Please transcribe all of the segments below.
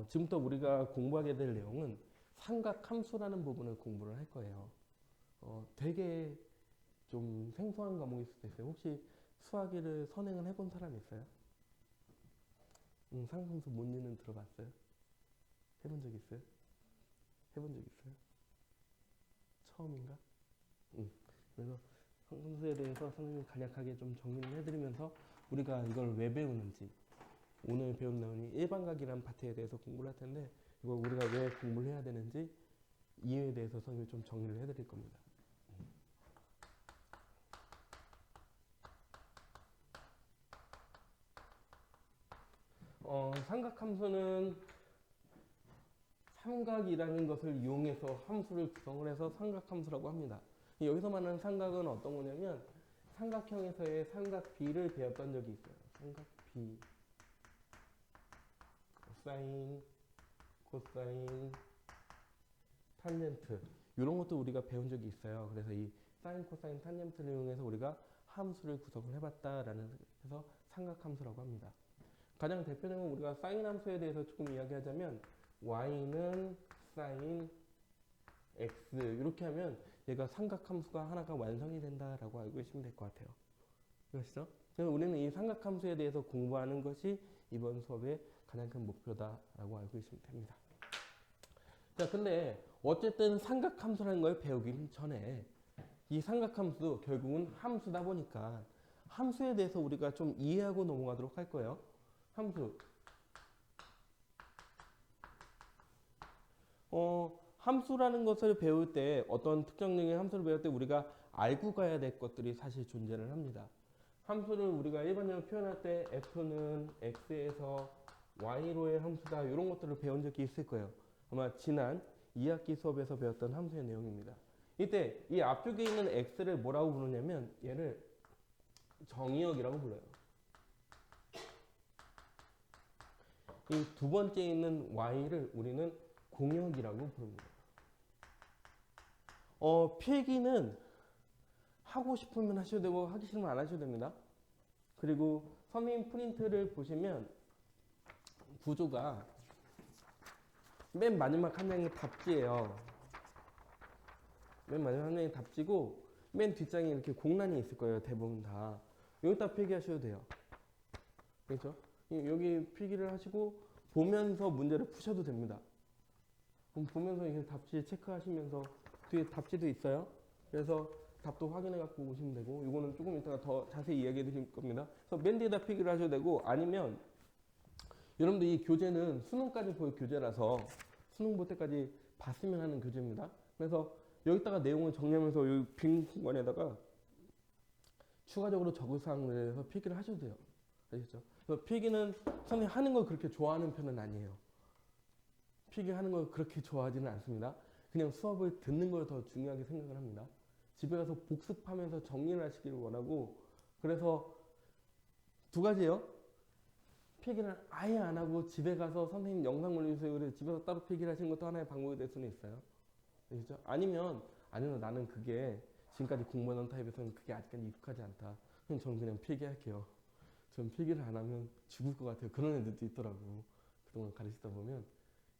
지금부터 우리가 공부하게 될 내용은 삼각함수라는 부분을 공부를 할 거예요. 되게 좀 생소한 과목일 수도 있어요. 혹시 수학을 선행을 해본 사람 있어요? 삼각함수 뭔지는 들어봤어요? 해본 적 있어요? 해본 적 있어요? 처음인가? 그래서 삼각함수에 대해서 선생님이 간략하게 좀 정리를 해드리면서 우리가 이걸 왜 배우는지, 오늘 배운 내용이 일반각이라는 파트에 대해서 공부를 할 텐데 이걸 우리가 왜 공부를 해야 되는지 이유에 대해서 선생님이 좀 정리를 해드릴 겁니다. 삼각함수는 삼각이라는 것을 이용해서 함수를 구성을 해서 삼각함수라고 합니다. 여기서 말하는 삼각은 어떤 거냐면 삼각형에서의 삼각 B를 배웠던 적이 있어요. 삼각 B, 사인, 코사인, 탄젠트 이런 것도 우리가 배운 적이 있어요. 그래서 이 사인, 코사인, 탄젠트를 이용해서 우리가 함수를 구성을 해봤다라는 해서 삼각함수라고 합니다. 가장 대표적인 우리가 사인 함수에 대해서 조금 이야기하자면 y는 사인 x 이렇게 하면 얘가 삼각함수가 하나가 완성이 된다라고 알고 계시면 될 것 같아요. 그렇죠? 그래서 우리는 이 삼각함수에 대해서 공부하는 것이 이번 수업의 가장 큰 목표다라고 알고 계시면 됩니다. 자, 근데 어쨌든 삼각함수라는 걸 배우기 전에 이 삼각함수 결국은 함수다 보니까 함수에 대해서 우리가 좀 이해하고 넘어가도록 할 거예요. 함수. 함수라는 것을 배울 때 어떤 특정적인 함수를 배울 때 우리가 알고 가야 될 것들이 사실 존재를 합니다. 함수를 우리가 일반적으로 표현할 때 f는 x에서 y로의 함수다 이런 것들을 배운 적이 있을 거예요. 아마 지난 2학기 수업에서 배웠던 함수의 내용입니다. 이때 이 앞쪽에 있는 x를 뭐라고 부르냐면 얘를 정의역이라고 불러요. 이 두 번째 있는 y를 우리는 공역이라고 부릅니다. 필기는 하고 싶으면 하셔도 되고 하기 싫으면 안 하셔도 됩니다. 그리고 선생님 프린트를 보시면 구조가 맨 마지막 한 장이 답지예요. 맨 마지막 한 장이 답지고 맨 뒷장에 이렇게 공란이 있을 거예요. 대부분 다. 여기다 필기하셔도 돼요. 그렇죠? 여기 필기를 하시고 보면서 문제를 푸셔도 됩니다. 그럼 보면서 이렇게 답지 체크하시면서 뒤에 답지도 있어요. 그래서 답도 확인해 갖고 오시면 되고 이거는 조금 이따가 더 자세히 이야기해 드릴 겁니다. 그래서 맨 뒤에다 필기를 하셔도 되고 아니면 여러분들 이 교재는 수능까지 볼 교재라서 수능 볼 때까지 봤으면 하는 교재입니다. 그래서 여기다가 내용을 정리하면서 이 빈 공간에다가 추가적으로 적을 사항에 대해서 필기를 하셔도 돼요. 아시겠죠? 그래서 필기는 선생님 하는 걸 그렇게 좋아하는 편은 아니에요. 필기하는 걸 그렇게 좋아하지는 않습니다. 그냥 수업을 듣는 걸 더 중요하게 생각을 합니다. 집에 가서 복습하면서 정리를 하시기를 원하고 그래서 두 가지요. 필기를 아예 안 하고 집에 가서 선생님 영상 올려주세요. 그래서 집에서 따로 필기를 하시는 것도 하나의 방법이 될 수는 있어요. 그렇죠? 아니면 나는 그게 지금까지 공부하는 타입에서는 그게 아직까지 익숙하지 않다. 그럼 저는 그냥 필기할게요. 전 필기를 안 하면 죽을 것 같아요. 그런 애들도 있더라고. 그동안 가르치다 보면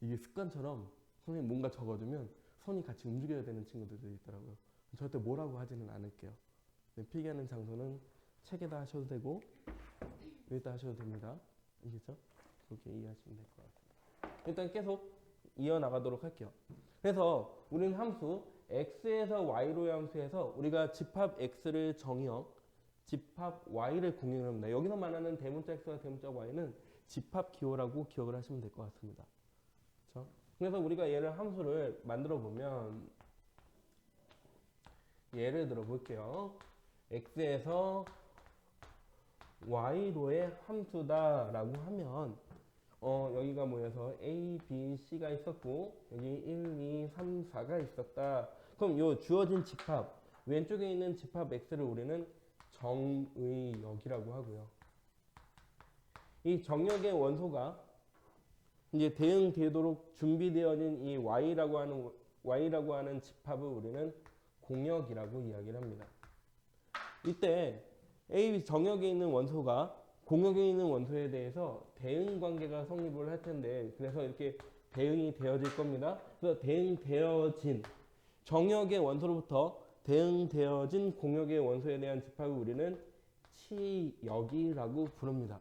이게 습관처럼 선생님 뭔가 적어주면 손이 같이 움직여야 되는 친구들도 있더라고요. 절대 뭐라고 하지는 않을게요. 필기하는 장소는 책에다 하셔도 되고 여기다 하셔도 됩니다. 이겠죠? 그렇게 이해하시면 될 것 같습니다. 일단 계속 이어나가도록 할게요. 그래서 우리는 함수 x에서 y로의 함수에서 우리가 집합 x를 정의역, 집합 y를 공유합니다. 여기서 말하는 대문자 x와 대문자 y는 집합 기호라고 기억을 하시면 될 것 같습니다. 그렇죠? 그래서 우리가 얘를 함수를 만들어 보면 예를 들어 볼게요. x에서 y로의 함수다 라고 하면 여기가 모여서 a, b, c가 있었고 여기 1, 2, 3, 4가 있었다. 그럼 요 주어진 집합 왼쪽에 있는 집합 x를 우리는 정의역이라고 하고요. 이 정역의 원소가 이제 대응되도록 준비되어진 이 y라고 하는 집합을 우리는 공역이라고 이야기를 합니다. 이때 A 정역에 있는 원소가 공역에 있는 원소에 대해서 대응 관계가 성립을 할 텐데, 그래서 이렇게 대응이 되어질 겁니다. 그래서 대응되어진 정역의 원소로부터 대응되어진 공역의 원소에 대한 집합을 우리는 치역이라고 부릅니다.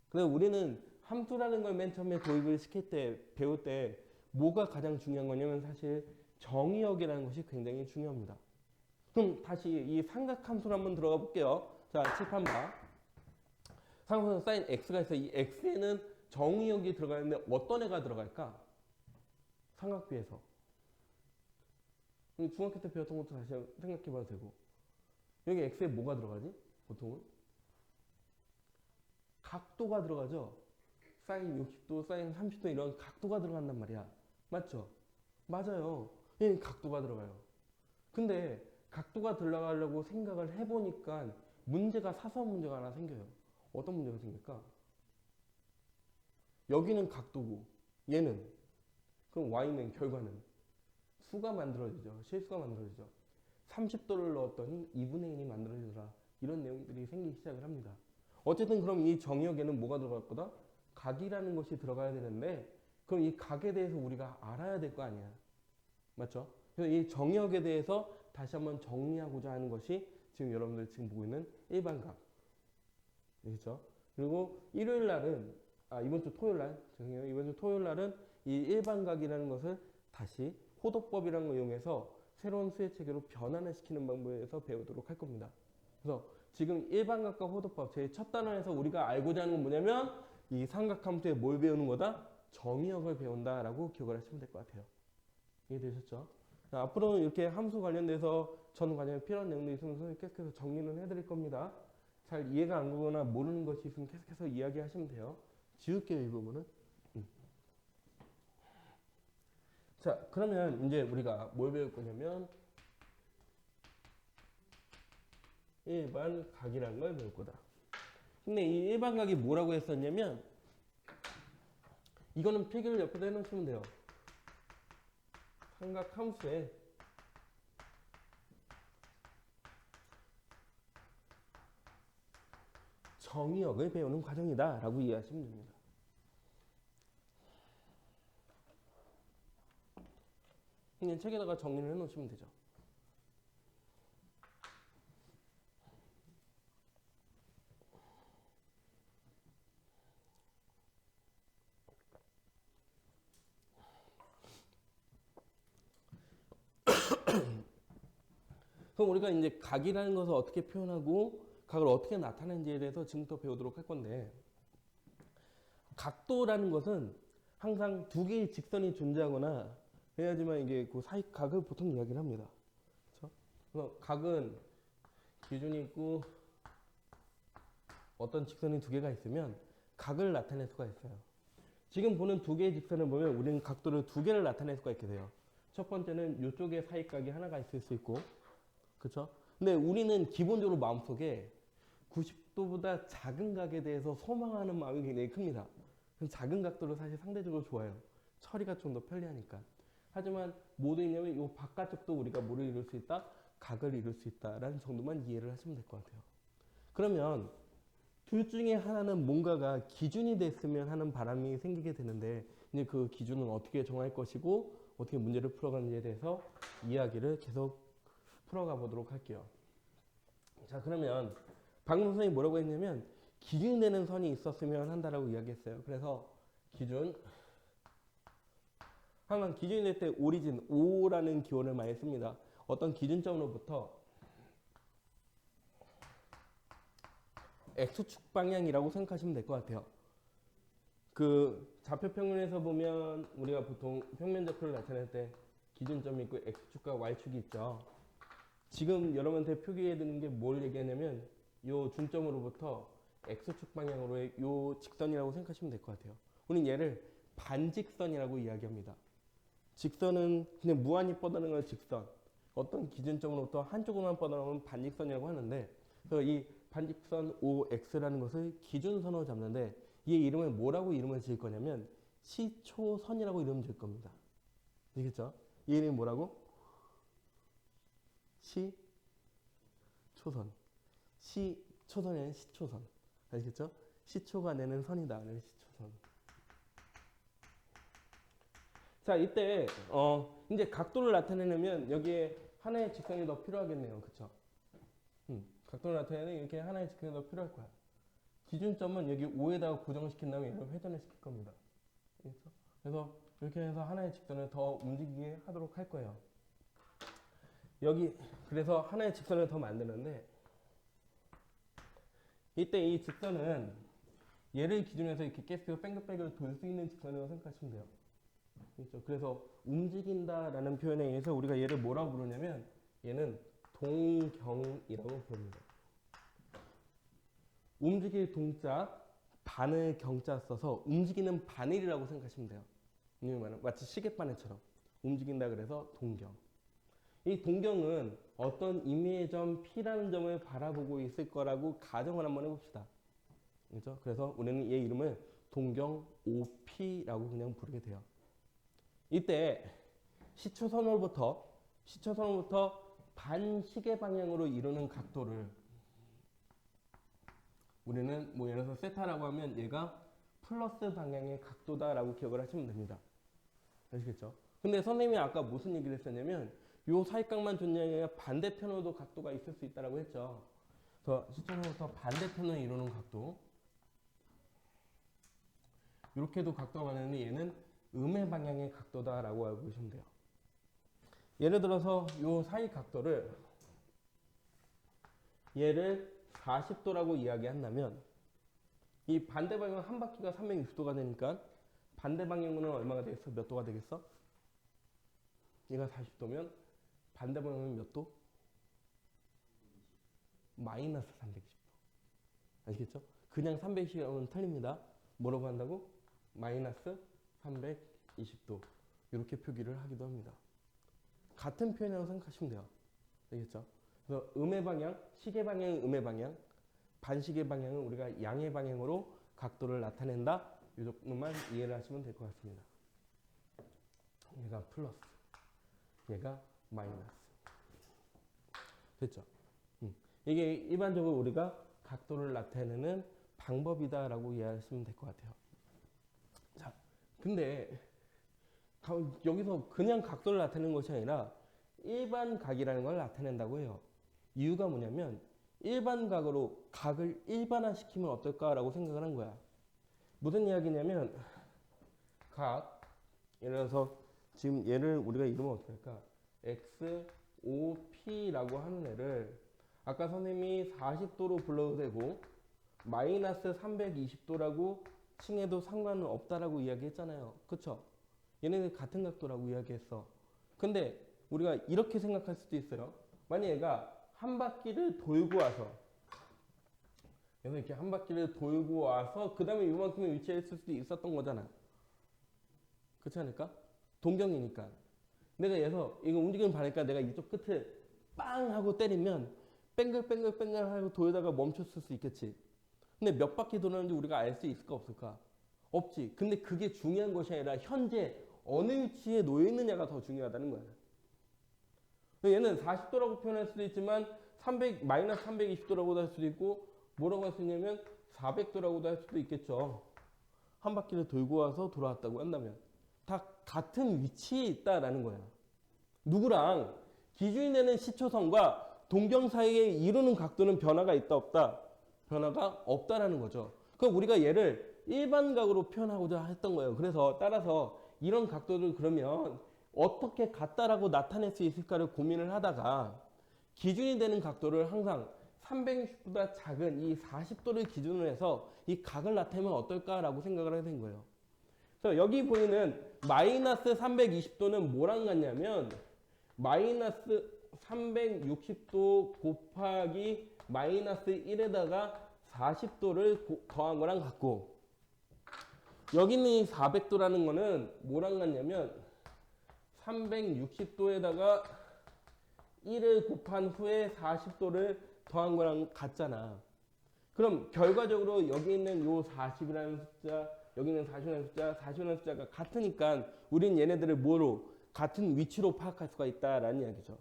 그래서 우리는 함수라는 걸 맨 처음에 도입을 시킬 때, 배울 때 뭐가 가장 중요한 거냐면 사실 정의역이라는 것이 굉장히 중요합니다. 그럼 다시 이 삼각함수로 한번 들어가 볼게요. 자, 칠판 봐. 삼각함수 사인 x가 있어. 이 x에는 정의역이 들어가는데 어떤 애가 들어갈까? 삼각비에서. 중학교 때 배웠던 것도 다시 생각해봐도 되고. 여기 x에 뭐가 들어가지? 보통은? 각도가 들어가죠. 사인 60도, 사인 30도 이런 각도가 들어간단 말이야. 맞죠? 맞아요. 예, 각도가 들어가요. 근데 각도가 들어가려고 생각을 해보니까 문제가 사선 문제가 하나 생겨요. 어떤 문제가 생길까? 여기는 각도고 얘는 그럼 y는 결과는 수가 만들어지죠. 실수가 만들어지죠. 30도를 넣었더니 2분의 1이 만들어지더라. 이런 내용들이 생기기 시작을 합니다. 어쨌든 그럼 이 정역에는 뭐가 들어갈 거다? 각이라는 것이 들어가야 되는데 그럼 이 각에 대해서 우리가 알아야 될 거 아니야. 맞죠? 그래서 이 정역에 대해서 다시 한번 정리하고자 하는 것이 지금 여러분들 지금 보고 있는 일반각. 그렇죠? 그리고 일요일 날은 이번 주 토요일 날 죄송해요. 이번 주 토요일 날은 이 일반각이라는 것을 다시 호도법이라는 걸 이용해서 새로운 수의 체계로 변환을 시키는 방법에 대해서 배우도록 할 겁니다. 그래서 지금 일반각과 호도법 제 첫 단원에서 우리가 알고자 하는 건 뭐냐면 이 삼각함수에 뭘 배우는 거다? 정의역을 배운다라고 기억을 하시면 될 것 같아요. 이해되셨죠? 앞으로는 이렇게 함수 관련돼서 전 관련에 필요한 내용들이 있으면 선생님이 계속해서 정리는 해드릴 겁니다. 잘 이해가 안 가거나 모르는 것이 있으면 계속해서 이야기하시면 돼요. 지울게요, 이 부분은. 자, 그러면 이제 우리가 뭘 배울 거냐면 일반각이라는 걸 배울 거다. 근데 이 일반각이 뭐라고 했었냐면 이거는 필기를 옆에다 해놓으시면 돼요. 삼각함수에 정의역을 배우는 과정이다 라고 이해하시면 됩니다. 그냥 책에다가 정리를 해놓으시면 되죠. 그럼 우리가 이제 각이라는 것을 어떻게 표현하고 각을 어떻게 나타내는지에 대해서 지금부터 배우도록 할 건데, 각도라는 것은 항상 두 개의 직선이 존재하거나 해야지만 이게 그 사이 각을 보통 이야기를 합니다. 그렇죠? 그래서 각은 기준이 있고 어떤 직선이 두 개가 있으면 각을 나타낼 수가 있어요. 지금 보는 두 개의 직선을 보면 우리는 각도를 두 개를 나타낼 수가 있게 돼요. 첫 번째는 이쪽에 사이각이 하나가 있을 수 있고, 그렇죠? 근데 우리는 기본적으로 마음속에 90도보다 작은 각에 대해서 소망하는 마음이 굉장히 큽니다. 그래서 작은 각도를 사실 상대적으로 좋아해요. 처리가 좀 더 편리하니까. 하지만 뭐도 있냐면 이 바깥쪽도 우리가 뭐를 이룰 수 있다? 각을 이룰 수 있다라는 정도만 이해를 하시면 될 것 같아요. 그러면 둘 중에 하나는 뭔가가 기준이 됐으면 하는 바람이 생기게 되는데, 이제 그 기준은 어떻게 정할 것이고 어떻게 문제를 풀어가는지에 대해서 이야기를 계속 풀어가 보도록 할게요. 자, 그러면 방금 선생님이 뭐라고 했냐면 기준이 되는 선이 있었으면 한다라고 이야기했어요. 그래서 기준 항상 기준이 될 때 오리진 O라는 기호를 많이 씁니다. 어떤 기준점으로부터 X축 방향이라고 생각하시면 될 것 같아요. 그 좌표평면에서 보면 우리가 보통 평면좌표를 나타낼 때 기준점이 있고 X축과 Y축이 있죠. 지금 여러분한테 표기해 드는 게 뭘 얘기하냐면 요 중점으로부터 X축 방향으로의 요 직선이라고 생각하시면 될 것 같아요. 우리는 얘를 반직선이라고 이야기합니다. 직선은 그냥 무한히 뻗어나가는 걸 직선, 어떤 기준점으로부터 한쪽으로만 뻗어나가면 반직선이라고 하는데, 그래서 이 반직선 OX라는 것을 기준선으로 잡는데 이 이름을 뭐라고 이름을 지을 거냐면 시초선이라고 이름 지을 겁니다. 아시겠죠? 이 이름이 뭐라고? 시초선. 시초선이 아니라 시초선. 아시겠죠? 시초가 내는 선이다. 시초선. 자, 이때 이제 각도를 나타내려면 여기에 하나의 직선이 더 필요하겠네요. 그쵸? 각도를 나타내는 이렇게 하나의 직선이 더 필요할 거야. 기준점은 여기 5에다가 고정시킨 다음에 얘를 회전을 시킬 겁니다. 알겠죠? 그래서 이렇게 해서 하나의 직선을 더 움직이게 하도록 할 거예요. 여기 그래서 하나의 직선을 더 만드는데 이때 이 직선은 얘를 기준으로 이렇게 계속해서 뺑글뺑글 돌 수 있는 직선이라고 생각하시면 돼요. 그렇죠? 그래서 움직인다라는 표현에 의해서 우리가 얘를 뭐라고 부르냐면 얘는 동경이라고 부릅니다. 움직일 동자, 바늘 경자 써서 움직이는 바늘이라고 생각하시면 돼요. 마치 시계바늘처럼 움직인다 그래서 동경. 이 동경은 어떤 임의의 점 P라는 점을 바라보고 있을 거라고 가정을 한번 해봅시다. 그렇죠? 그래서 우리는 얘 이름을 동경 OP라고 그냥 부르게 돼요. 이때 시초선으로부터 반시계 방향으로 이루는 각도를 우리는 뭐 예를 들어서 세타라고 하면 얘가 플러스 방향의 각도다라고 기억을 하시면 됩니다. 아시겠죠? 근데 선생님이 아까 무슨 얘기를 했었냐면 요 사이각만 존재 아니라 반대편으로도 각도가 있을 수 있다고 했죠. 그래서 시초선부터 반대편을 이루는 각도 이렇게도 각도가 많은데 얘는 음의 방향의 각도다라고 알고 계시면 돼요. 예를 들어서 요 사이 각도를 얘를 40도라고 이야기한다면 이 반대 방향 한 바퀴가 360도가 되니까 반대 방향은 얼마가 되겠어? 몇 도가 되겠어? 얘가 40도면 반대 방향은 몇 도? 마이너스 320도. 아시겠죠? 그냥 320도는 틀립니다. 뭐라고 한다고? 마이너스 320도. 이렇게 표기를 하기도 합니다. 같은 표현이라고 생각하시면 돼요. 알겠죠? 그래서 음의 방향, 시계 방향은 음의 방향, 반시계 방향은 우리가 양의 방향으로 각도를 나타낸다. 이 정도만 이해를 하시면 될 것 같습니다. 얘가 플러스, 얘가 마이너스. 됐죠? 이게 일반적으로 우리가 각도를 나타내는 방법이다라고 이해하시면 될 것 같아요. 자, 근데 여기서 그냥 각도를 나타내는 것이 아니라 일반 각이라는 걸 나타낸다고 해요. 이유가 뭐냐면 일반 각으로 각을 일반화시키면 어떨까라고 생각을 한 거야. 무슨 이야기냐면 각, 예를 들어서 지금 얘를 우리가 이름을 어떻게 할까? XOP라고 하는 애를 아까 선생님이 40도로 불러도 되고 마이너스 320도라고 칭해도 상관은 없다라고 이야기했잖아요. 그쵸? 얘네들 같은 각도라고 이야기했어. 근데 우리가 이렇게 생각할 수도 있어요. 만약 얘가 한 바퀴를 돌고 와서 그래서 이렇게 한 바퀴를 돌고 와서 그 다음에 이만큼의 위치에 있을 수도 있었던 거잖아. 그렇지 않을까? 동경이니까. 내가 얘서 이거 움직이는 바니까 내가 이쪽 끝을 빵 하고 때리면 뺑글뺑글 하고 돌다가 멈췄을 수 있겠지. 근데 몇 바퀴 도는지 우리가 알 수 있을까 없을까? 없지. 근데 그게 중요한 것이 아니라 현재 어느 위치에 놓여 있느냐가 더 중요하다는 거야. 얘는 40도라고 표현할 수도 있지만 마이너스 320도라고도 할 수도 있고 뭐라고 할 수 있냐면 400도라고도 할 수도 있겠죠. 한 바퀴를 돌고 와서 돌아왔다고 한다면 다 같은 위치에 있다라는 거야. 누구랑 기준이 되는 시초선과 동경 사이에 이루는 각도는 변화가 있다 없다? 변화가 없다라는 거죠. 그럼 우리가 얘를 일반각으로 표현하고자 했던 거예요. 그래서 따라서 이런 각도를 그러면 어떻게 같다라고 나타낼 수 있을까를 고민을 하다가 기준이 되는 각도를 항상 360보다 작은 이 40도를 기준으로 해서 이 각을 나타내면 어떨까라고 생각을 하게 된 거예요. 그래서 여기 보이는 마이너스 320도는 뭐랑 같냐면 마이너스 360도 곱하기 마이너스 1에다가 40도를 더한 거랑 같고 여기 있는 이 400도라는 거는 뭐랑 같냐면 360도에다가 1을 곱한 후에 40도를 더한 거랑 같잖아. 그럼 결과적으로 여기 있는 요 40이라는 숫자, 여기 있는 40이라는 숫자, 40이라는 숫자가 같으니까 우린 얘네들을 뭐로? 같은 위치로 파악할 수가 있다라는 이야기죠.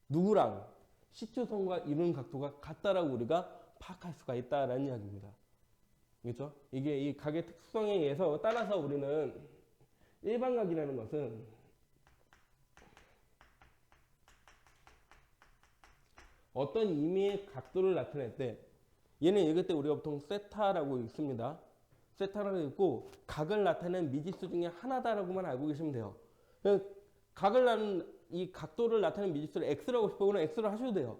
누구랑? 시초선과 이루는 각도가 같다라고 우리가 파악할 수가 있다라는 이야기입니다. 그렇죠? 이게 이 각의 특성에 의해서 따라서 우리는 일반각이라는 것은 어떤 임의의 각도를 나타낼 때 얘는 읽을 때 우리가 보통 세타라고 읽습니다. 세타라고 읽고 각을 나타내는 미지수 중에 하나다라고만 알고 계시면 돼요. 이 각도를 나타내는 미지수를 x라고 싶어 그러면 x로 하셔도 돼요.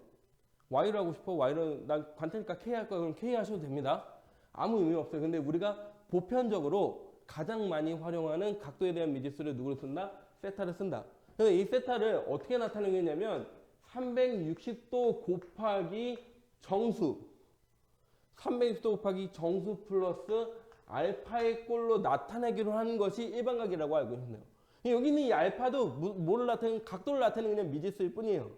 y로 하고 싶어 y로 난 관태니까 k 할 거야 그럼 k 하셔도 됩니다. 아무 의미 없어요. 근데 우리가 보편적으로 가장 많이 활용하는 각도에 대한 미지수를 누구를 쓴다? 세타를 쓴다. 그래서 이 세타를 어떻게 나타내냐면 360도 곱하기 정수 360도 곱하기 정수 플러스 알파의 꼴로 나타내기로 하는 것이 일반각이라고 알고 있네요. 여기 있는 이 알파도 뭐를 나타내는 각도를 나타내는 그냥 미지수일 뿐이에요.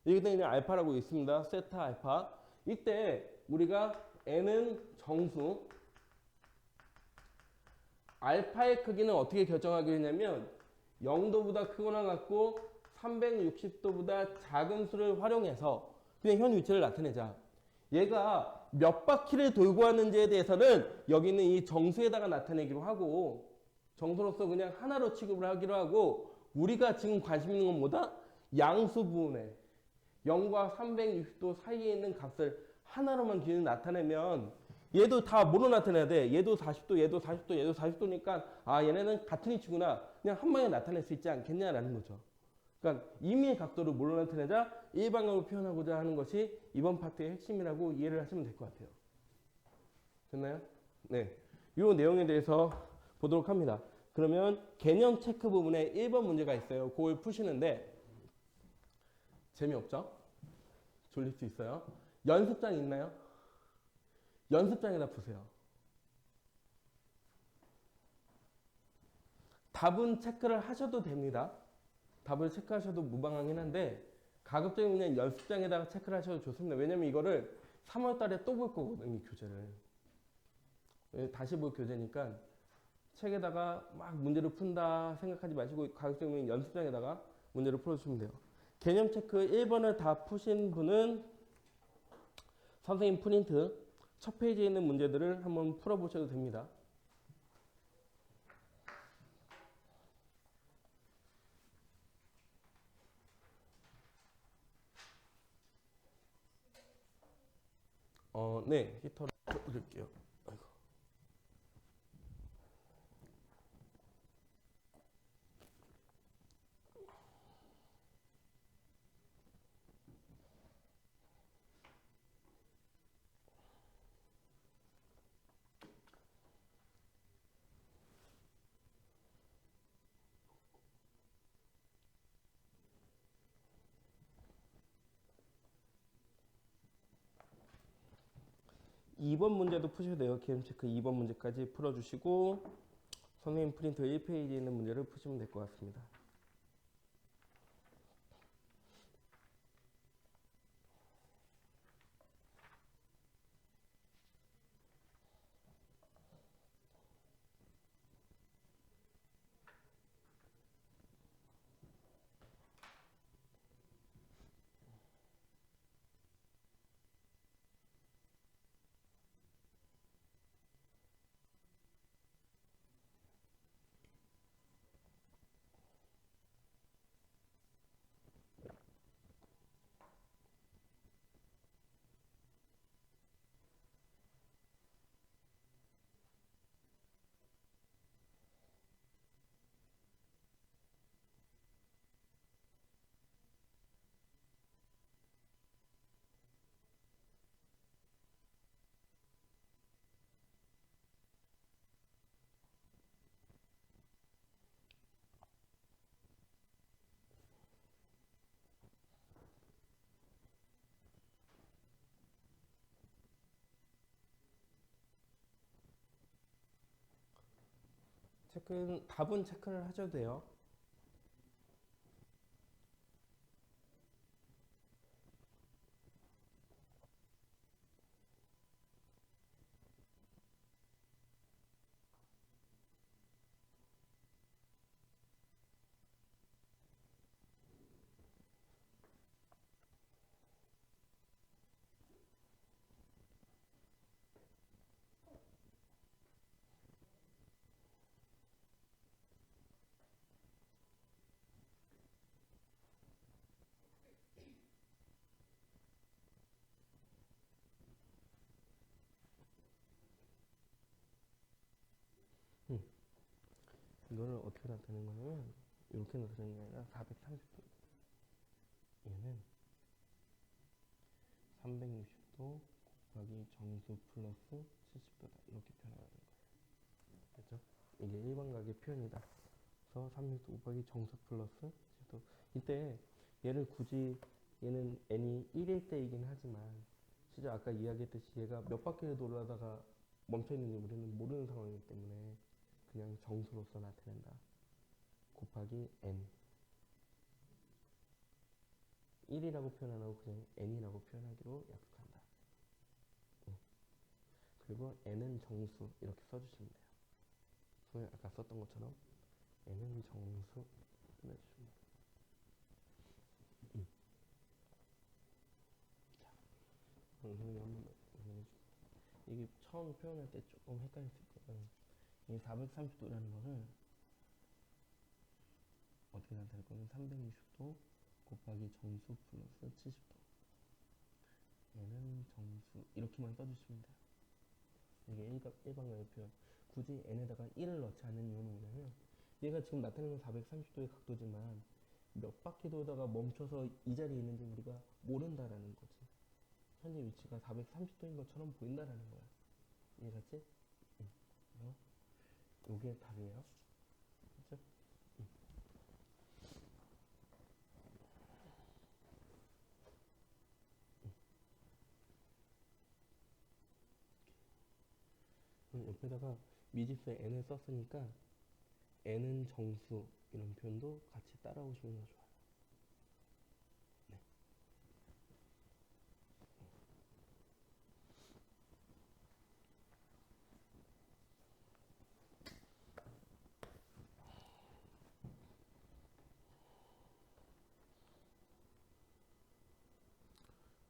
여기 그냥 알파라고 있습니다. 세타 알파. 이때 우리가 n은 정수 알파의 크기는 어떻게 결정하기로 했냐면 0도보다 크거나 같고 360도보다 작은 수를 활용해서 그냥 현 위치를 나타내자. 얘가 몇 바퀴를 돌고 왔는지에 대해서는 여기 있는 이 정수에다가 나타내기로 하고 정수로서 그냥 하나로 취급을 하기로 하고 우리가 지금 관심 있는 건 뭐다? 양수 부분에 0과 360도 사이에 있는 값을 하나로만 기준으로 나타내면 얘도 다 뭐로 나타내야 돼? 얘도 40도, 얘도 40도, 얘도 40도니까 아 얘네는 같은 위치구나. 그냥 한 방에 나타낼 수 있지 않겠냐라는 거죠. 그러니까 임의의 각도를 뭘로 나타내자? 일반각으로 표현하고자 하는 것이 이번 파트의 핵심이라고 이해를 하시면 될 것 같아요. 됐나요? 네. 이 내용에 대해서 보도록 합니다. 그러면 개념 체크 부분에 1번 문제가 있어요. 그걸 푸시는데 재미없죠? 졸릴 수 있어요. 연습장 있나요? 연습장에다 푸세요. 답은 체크를 하셔도 됩니다. 답을 체크하셔도 무방하긴 한데 가급적이면 그냥 연습장에다가 체크를 하셔도 좋습니다. 왜냐면 이거를 3월 달에 또 볼 거거든요. 이 교재를. 다시 볼 교재니까 책에다가 막 문제를 푼다 생각하지 마시고 가급적이면 연습장에다가 문제를 풀어주시면 돼요. 개념 체크 1번을 다 푸신 분은 선생님 프린트 첫 페이지에 있는 문제들을 한번 풀어보셔도 됩니다. 네, 히터를 올릴게요. 아이고. 2번 문제도 푸셔도 돼요. 개념 체크 2번 문제까지 풀어주시고 선생님 프린트 1페이지에 있는 문제를 푸시면 될 것 같습니다. 답은 체크를 하셔도 돼요. 이거를 어떻게 나타내는 거냐면 이렇게 나타내는 게 아니라 430도. 얘는 360도 곱하기 정수 플러스 70도다. 이렇게 표현하는 거예요. 그렇죠? 이게 일반각의 표현이다. 그래서 360도 곱하기 정수 플러스 70도. 이때 얘를 굳이 얘는 n이 1일 때이긴 하지만 진짜 아까 이야기했듯이 얘가 몇 바퀴를 돌아다가 멈춰있는지 우리는 모르는 상황이기 때문에 그냥 정수로서 나타낸다. 곱하기 n. 1이라고 표현 안 하고 그냥 n이라고 표현하기로 약속한다. 그리고 n은 정수 이렇게 써주시면 돼요. 손에 아까 썼던 것처럼 n은 정수 해주시면 돼요. 자, 선생님이 한번 해주세요. 이게 처음 표현할 때 조금 헷갈릴 수 있거든. 이 430도라는 거를 어떻게 나타낼 거면 360도 곱하기 정수 플러스 70도. 얘는 정수 이렇게만 써주시면 돼요. 이게 일반각의 표현. 굳이 n에다가 1을 넣지 않는 이유는 뭐냐면 얘가 지금 나타내는 430도의 각도지만 몇 바퀴 돌다가 멈춰서 이 자리에 있는지 우리가 모른다라는 거지. 현재 위치가 430도인 것처럼 보인다라는 거야. 이해갔지? 응. 요게 답이에요. 그렇죠? 옆에다가 미지수에 n을 썼으니까 n은 정수 이런 표현도 같이 따라오시면 좋아요. 네.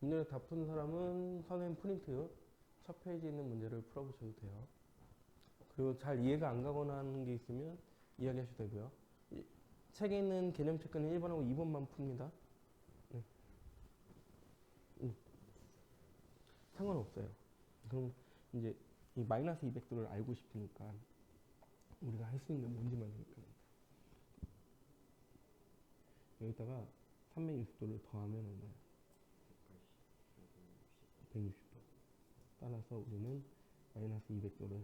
문제를 다 푼 사람은 선생님 프린트 첫 페이지에 있는 문제를 풀어보셔도 돼요. 그리고 잘 이해가 안 가거나 하는 게 있으면 이야기하셔도 되고요. 책에 있는 개념 체크는 1번하고 2번만 풉니다. 네. 상관없어요. 그럼 이제 이 마이너스 200도를 알고 싶으니까 우리가 할 수 있는 게 뭔지만 생각하면 돼요. 여기다가 360도를 더하면 얼마예요? 160도. 따라서 우리는 마이너스 200도를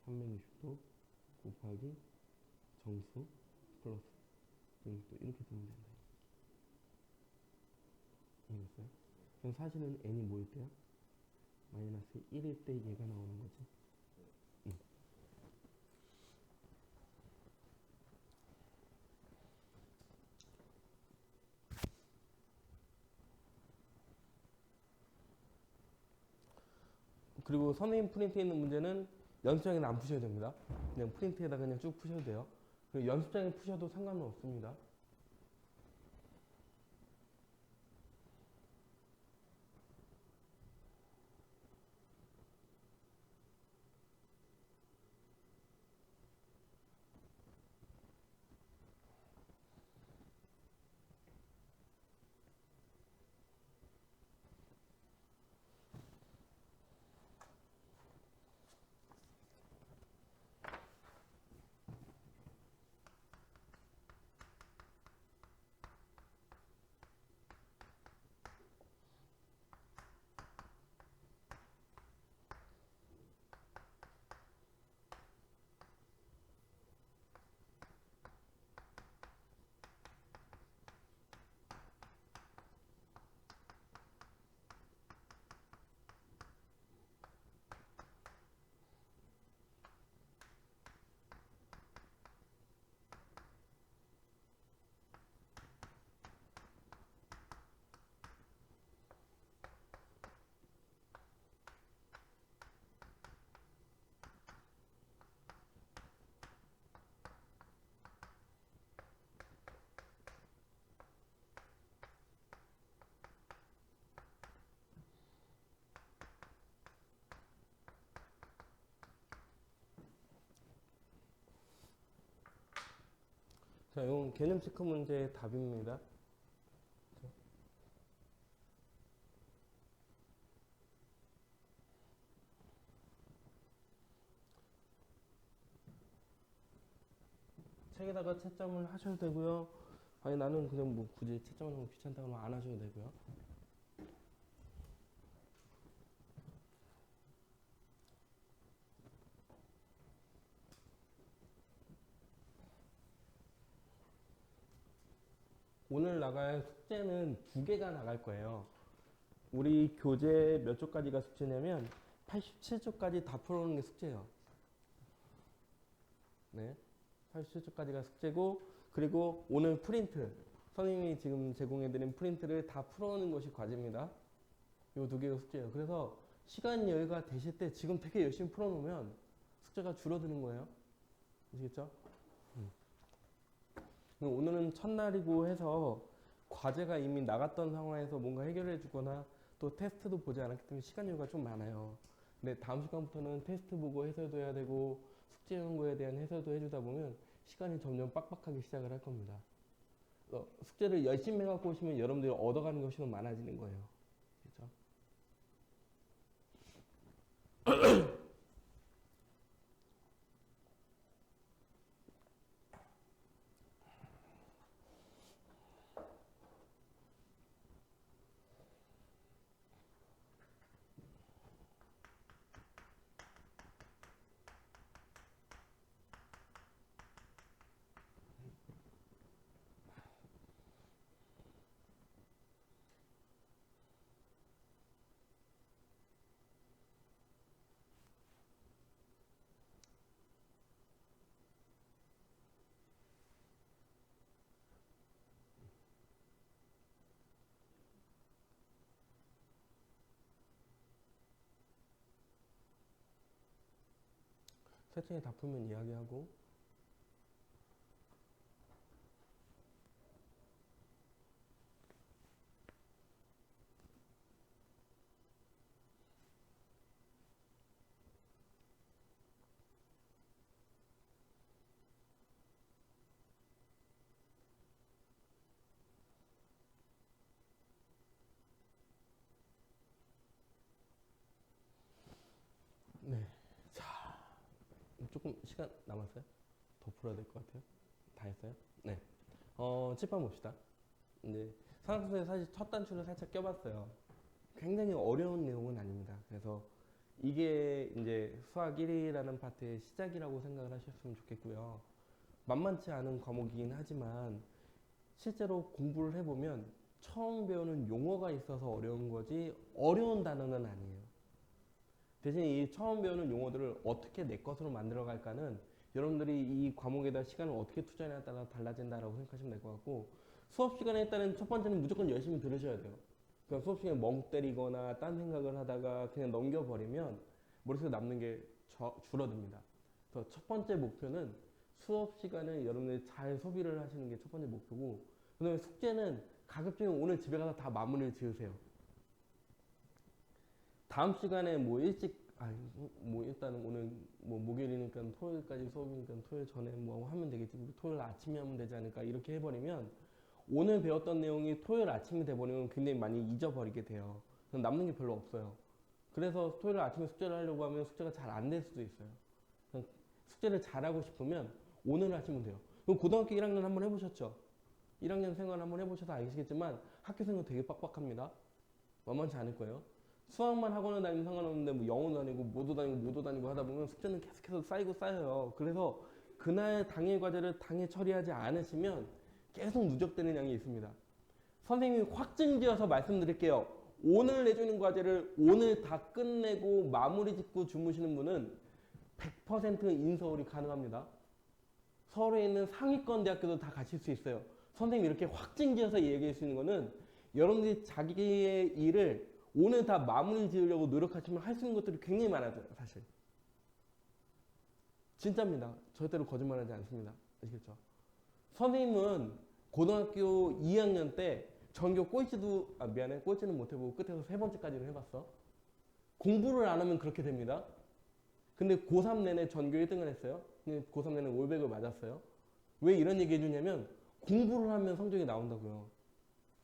360도 곱하기 정수 플러스 160도 이렇게 쓰면 된다. 이해했어요? 그럼 사실은 n이 뭐일 때야? 마이너스 1일 때 얘가 나오는 거지. 그리고 선생님 프린트에 있는 문제는 연습장에는 안 푸셔도 됩니다. 그냥 프린트에다 그냥 쭉 푸셔도 돼요. 그리고 연습장에 푸셔도 상관은 없습니다. 자, 이건 개념 체크 문제의 답입니다. 책에다가 채점을 하셔도 되고요. 아니 나는 그냥 뭐 굳이 채점하는 거 귀찮다 그러면 안 하셔도 되고요. 오늘 나갈 숙제는 2개가 나갈 거예요. 우리 교재 몇 쪽까지가 숙제냐면 87쪽까지 다 풀어오는 게 숙제예요. 네, 87쪽까지가 숙제고, 그리고 오늘 프린트, 선생님이 지금 제공해드린 프린트를 다 풀어오는 것이 과제입니다. 이 2개가 숙제예요. 그래서 시간 여유가 되실 때 지금 되게 열심히 풀어놓으면 숙제가 줄어드는 거예요. 아시겠죠? 오늘은 첫날이고 해서 과제가 이미 나갔던 상황에서 뭔가 해결해 주거나 또 테스트도 보지 않았기 때문에 시간 여유가 좀 많아요. 근데 다음 시간부터는 테스트 보고 해설도 해야 되고 숙제 연구에 대한 해설도 해주다 보면 시간이 점점 빡빡하게 시작을 할 겁니다. 숙제를 열심히 해갖고 오시면 여러분들이 얻어가는 것이 더 많아지는 거예요. 그렇죠? 세팅에 다 풀면 이야기하고. 네. 자, 조금 시간 남았어요? 더 풀어야 될 것 같아요. 다 했어요? 네. 칠판 봅시다. 이제 산학수에 사실 첫 단추를 살짝 껴봤어요. 굉장히 어려운 내용은 아닙니다. 그래서 이게 이제 수학 1이라는 파트의 시작이라고 생각을 하셨으면 좋겠고요. 만만치 않은 과목이긴 하지만 실제로 공부를 해보면 처음 배우는 용어가 있어서 어려운 거지 어려운 단어는 아니에요. 대신 이 처음 배우는 용어들을 어떻게 내 것으로 만들어 갈까는 여러분들이 이 과목에다 시간을 어떻게 투자하냐에 따라 달라진다라고 생각하시면 될 것 같고, 수업 시간에 일단은 첫 번째는 무조건 열심히 들으셔야 돼요. 그냥 수업 시간에 멍 때리거나 딴 생각을 하다가 그냥 넘겨버리면 머릿속에 남는 게 줄어듭니다. 그래서 첫 번째 목표는 수업 시간을 여러분들이 잘 소비를 하시는 게 첫 번째 목표고, 그 다음에 숙제는 가급적이면 오늘 집에 가서 다 마무리를 지으세요. 다음 시간에 뭐 일찍, 뭐 일단은 오늘 뭐 목요일이니까 토요일까지 수업이니까 토요일 전에 뭐 하면 되겠지. 토요일 아침에 하면 되지 않을까. 이렇게 해버리면 오늘 배웠던 내용이 토요일 아침이 돼버리면 굉장히 많이 잊어버리게 돼요. 그럼 남는 게 별로 없어요. 그래서 토요일 아침에 숙제를 하려고 하면 숙제가 잘 안 될 수도 있어요. 숙제를 잘하고 싶으면 오늘 하시면 돼요. 그럼 고등학교 1학년 한번 해보셨죠? 1학년 생활 한번 해보셔서 아시겠지만 학교 생활 되게 빡빡합니다. 만만치 않을 거예요. 수학만 학원을 다니면 상관없는데 뭐 영어도 다니고 뭐도 다니고 하다 보면 숙제는 계속해서 쌓이고 쌓여요. 그래서 그날 당일 과제를 당일 처리하지 않으시면 계속 누적되는 양이 있습니다. 선생님이 확증지어서 말씀드릴게요. 오늘 내주는 과제를 오늘 다 끝내고 마무리 짓고 주무시는 분은 100% 인서울이 가능합니다. 서울에 있는 상위권 대학교도 다 가실 수 있어요. 선생님이 이렇게 확증지어서 얘기할 수 있는 거는 여러분들이 자기의 일을 오늘 다 마무리 지으려고 노력하시면 할 수 있는 것들이 굉장히 많아져요. 사실 진짜입니다. 절대로 거짓말하지 않습니다. 아시겠죠? 선생님은 고등학교 2학년 때 전교 꼴찌도 꼴찌는 못해보고 끝에서 3번째까지는 해봤어. 공부를 안 하면 그렇게 됩니다. 근데 고3 내내 전교 1등을 했어요. 근데 고3 내내 올백을 맞았어요. 왜 이런 얘기 해주냐면 공부를 하면 성적이 나온다고요.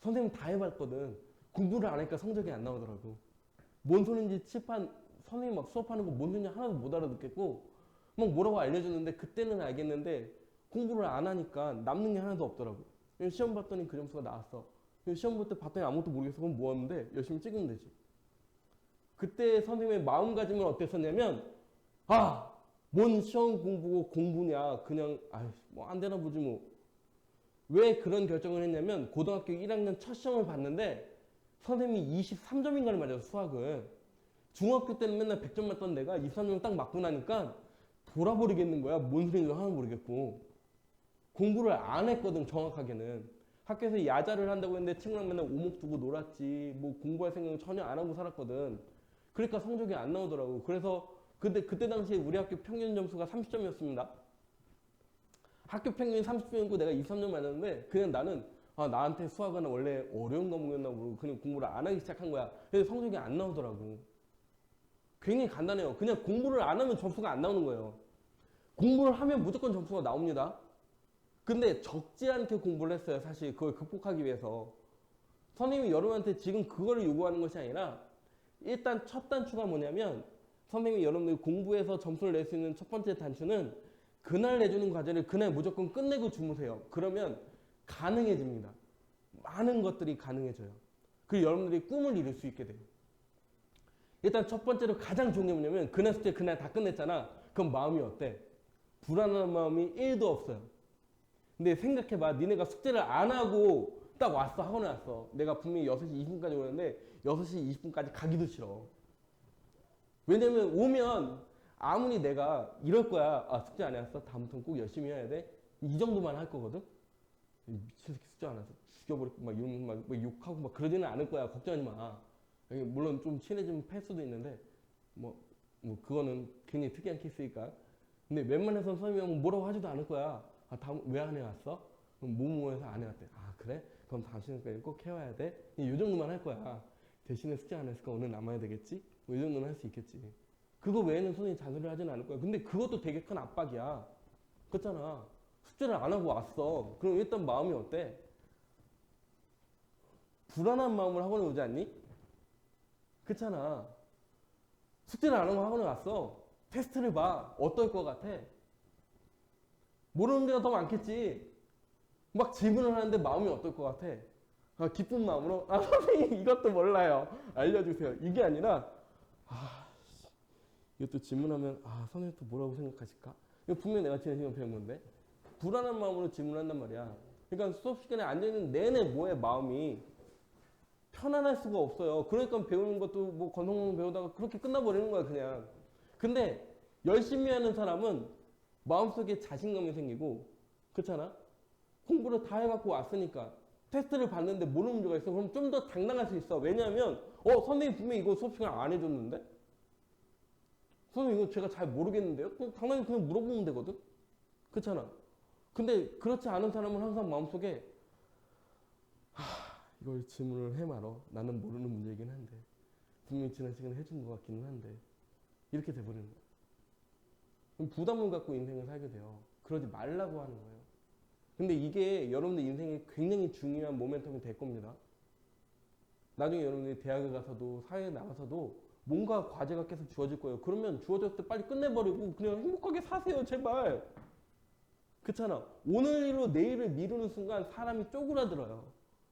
선생님 다 해봤거든. 공부를 안 하니까 성적이 안 나오더라고. 뭔 소린지 칠판 선생님 막 수업하는 거 뭔 소린지 하나도 못 알아듣겠고 막 뭐라고 알려주는데 그때는 알겠는데 공부를 안 하니까 남는 게 하나도 없더라고. 시험 봤더니 그 점수가 나왔어. 시험 볼 때 봤더니 아무것도 모르겠어. 그럼 뭐 하는데? 열심히 찍으면 되지. 그때 선생님의 마음가짐은 어땠었냐면, 아, 뭔 시험 공부고 공부냐. 그냥, 아유, 뭐 안 되나 보지 뭐. 왜 그런 결정을 했냐면, 고등학교 1학년 첫 시험을 봤는데, 선생님이 23점인가를 맞아요, 수학을. 중학교 때는 맨날 100점 맞던 내가 23점 딱 맞고 나니까 돌아버리겠는 거야. 뭔 소리인지 하나도 모르겠고. 공부를 안 했거든, 정확하게는. 학교에서 야자를 한다고 했는데 친구랑 맨날 오목 두고 놀았지. 뭐 공부할 생각은 전혀 안 하고 살았거든. 그러니까 성적이 안 나오더라고. 그래서 그때 당시에 우리 학교 평균 점수가 30점이었습니다. 학교 평균이 30점이고 내가 23점 맞았는데 그냥 나는 나한테 수학은 원래 어려운 과목이었나 모르고 그냥 공부를 안 하기 시작한 거야. 그래서 성적이 안 나오더라고. 굉장히 간단해요. 그냥 공부를 안 하면 점수가 안 나오는 거예요. 공부를 하면 무조건 점수가 나옵니다. 근데 적지 않게 공부를 했어요. 사실 그걸 극복하기 위해서. 선생님이 여러분한테 지금 그거를 요구하는 것이 아니라 일단 첫 단추가 뭐냐면 선생님이 여러분들이 공부해서 점수를 낼 수 있는 첫 번째 단추는 그날 내주는 과제를 그날 무조건 끝내고 주무세요. 그러면 가능해집니다. 많은 것들이 가능해져요. 그리고 여러분들이 꿈을 이룰 수 있게 돼요. 일단 첫 번째로 가장 좋은 게 뭐냐면 그날 숙제 그날 다 끝냈잖아. 그럼 마음이 어때? 불안한 마음이 1도 없어요. 근데 생각해봐. 니네가 숙제를 안 하고 딱 왔어. 학원에 왔어. 내가 분명히 6시 20분까지 오는데 6시 20분까지 가기도 싫어. 왜냐면 오면 아무리 내가 이럴 거야. 숙제 안 해왔어? 다음부터는 꼭 열심히 해야 돼? 이 정도만 할 거거든? 미친 새끼 숙제 안 해서 죽여버리고 막 이런 막 욕하고 막 그러지는 않을 거야. 걱정하지 마. 물론 좀 친해지면 패 수도 있는데 뭐 그거는 굉장히 특이한 케이스니까. 근데 웬만해서 선생님이 뭐라고 하지도 않을 거야. 다음 왜 안 해왔어? 그럼 뭐뭐해서 안 해왔대. 그래? 그럼 당신은 꼭 해와야 돼? 이 정도만 할 거야. 대신에 숙제 안 했으니까 오늘 남아야 되겠지? 뭐 이 정도는 할 수 있겠지. 그거 외에는 선생님이 잔소리를 하지는 않을 거야. 근데 그것도 되게 큰 압박이야. 그렇잖아. 숙제를 안 하고 왔어. 그럼 일단 마음이 어때? 불안한 마음으로 학원에 오지 않니? 그렇잖아. 숙제를 안 하고 학원에 왔어. 테스트를 봐. 어떨 것 같아? 모르는 데가 더 많겠지. 막 질문을 하는데 마음이 어떨 것 같아? 기쁜 마음으로 선생님 이것도 몰라요. 알려주세요. 이게 아니라 이것도 질문하면 선생님 또 뭐라고 생각하실까? 이거 분명 내가 지난 시간 배운 건데 불안한 마음으로 질문한단 말이야. 그러니까 수업 시간에 앉아있는 내내 뭐에 마음이 편안할 수가 없어요. 그러니까 배우는 것도 뭐 건성공 배우다가 그렇게 끝나버리는 거야 그냥. 근데 열심히 하는 사람은 마음속에 자신감이 생기고 그렇잖아? 공부를 다 해갖고 왔으니까 테스트를 봤는데 모르는 문제가 있어. 그럼 좀 더 당당할 수 있어. 왜냐하면 선생님 분명히 이거 수업 시간 안 해줬는데 선생님 이거 제가 잘 모르겠는데요? 그럼 당연히 그냥 물어보면 되거든? 그렇잖아? 근데 그렇지 않은 사람은 항상 마음속에 이걸 질문을 해 말어. 나는 모르는 문제이긴 한데 분명히 지난 시간에 해준 것 같기는 한데 이렇게 돼버리는 거야. 그럼 부담을 갖고 인생을 살게 돼요. 그러지 말라고 하는 거예요. 근데 이게 여러분들 인생에 굉장히 중요한 모멘텀이 될 겁니다. 나중에 여러분들이 대학에 가서도 사회에 나가서도 뭔가 과제가 계속 주어질 거예요. 그러면 주어졌을 때 빨리 끝내버리고 그냥 행복하게 사세요. 제발. 그렇잖아. 오늘로 내일을 미루는 순간 사람이 쪼그라들어요.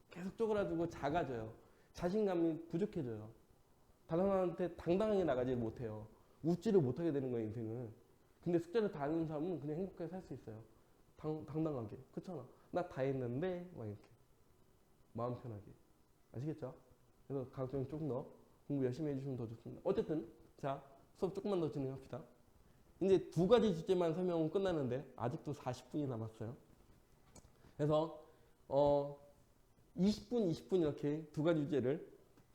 계속 쪼그라들고 작아져요. 자신감이 부족해져요. 다른 사람한테 당당하게 나가지 못해요. 웃지를 못하게 되는 거예요, 인생은. 근데 숙제를 다 하는 사람은 그냥 행복하게 살 수 있어요. 당당하게. 그렇잖아. 나 다 했는데 막 이렇게 마음 편하게. 아시겠죠? 그래서 가급적이면 조금 더 공부 열심히 해주시면 더 좋습니다. 어쨌든 자 수업 조금만 더 진행합시다. 이제 두 가지 주제만 설명은 끝나는데 아직도 40분이 남았어요. 그래서 20분, 20분 이렇게 두 가지 주제를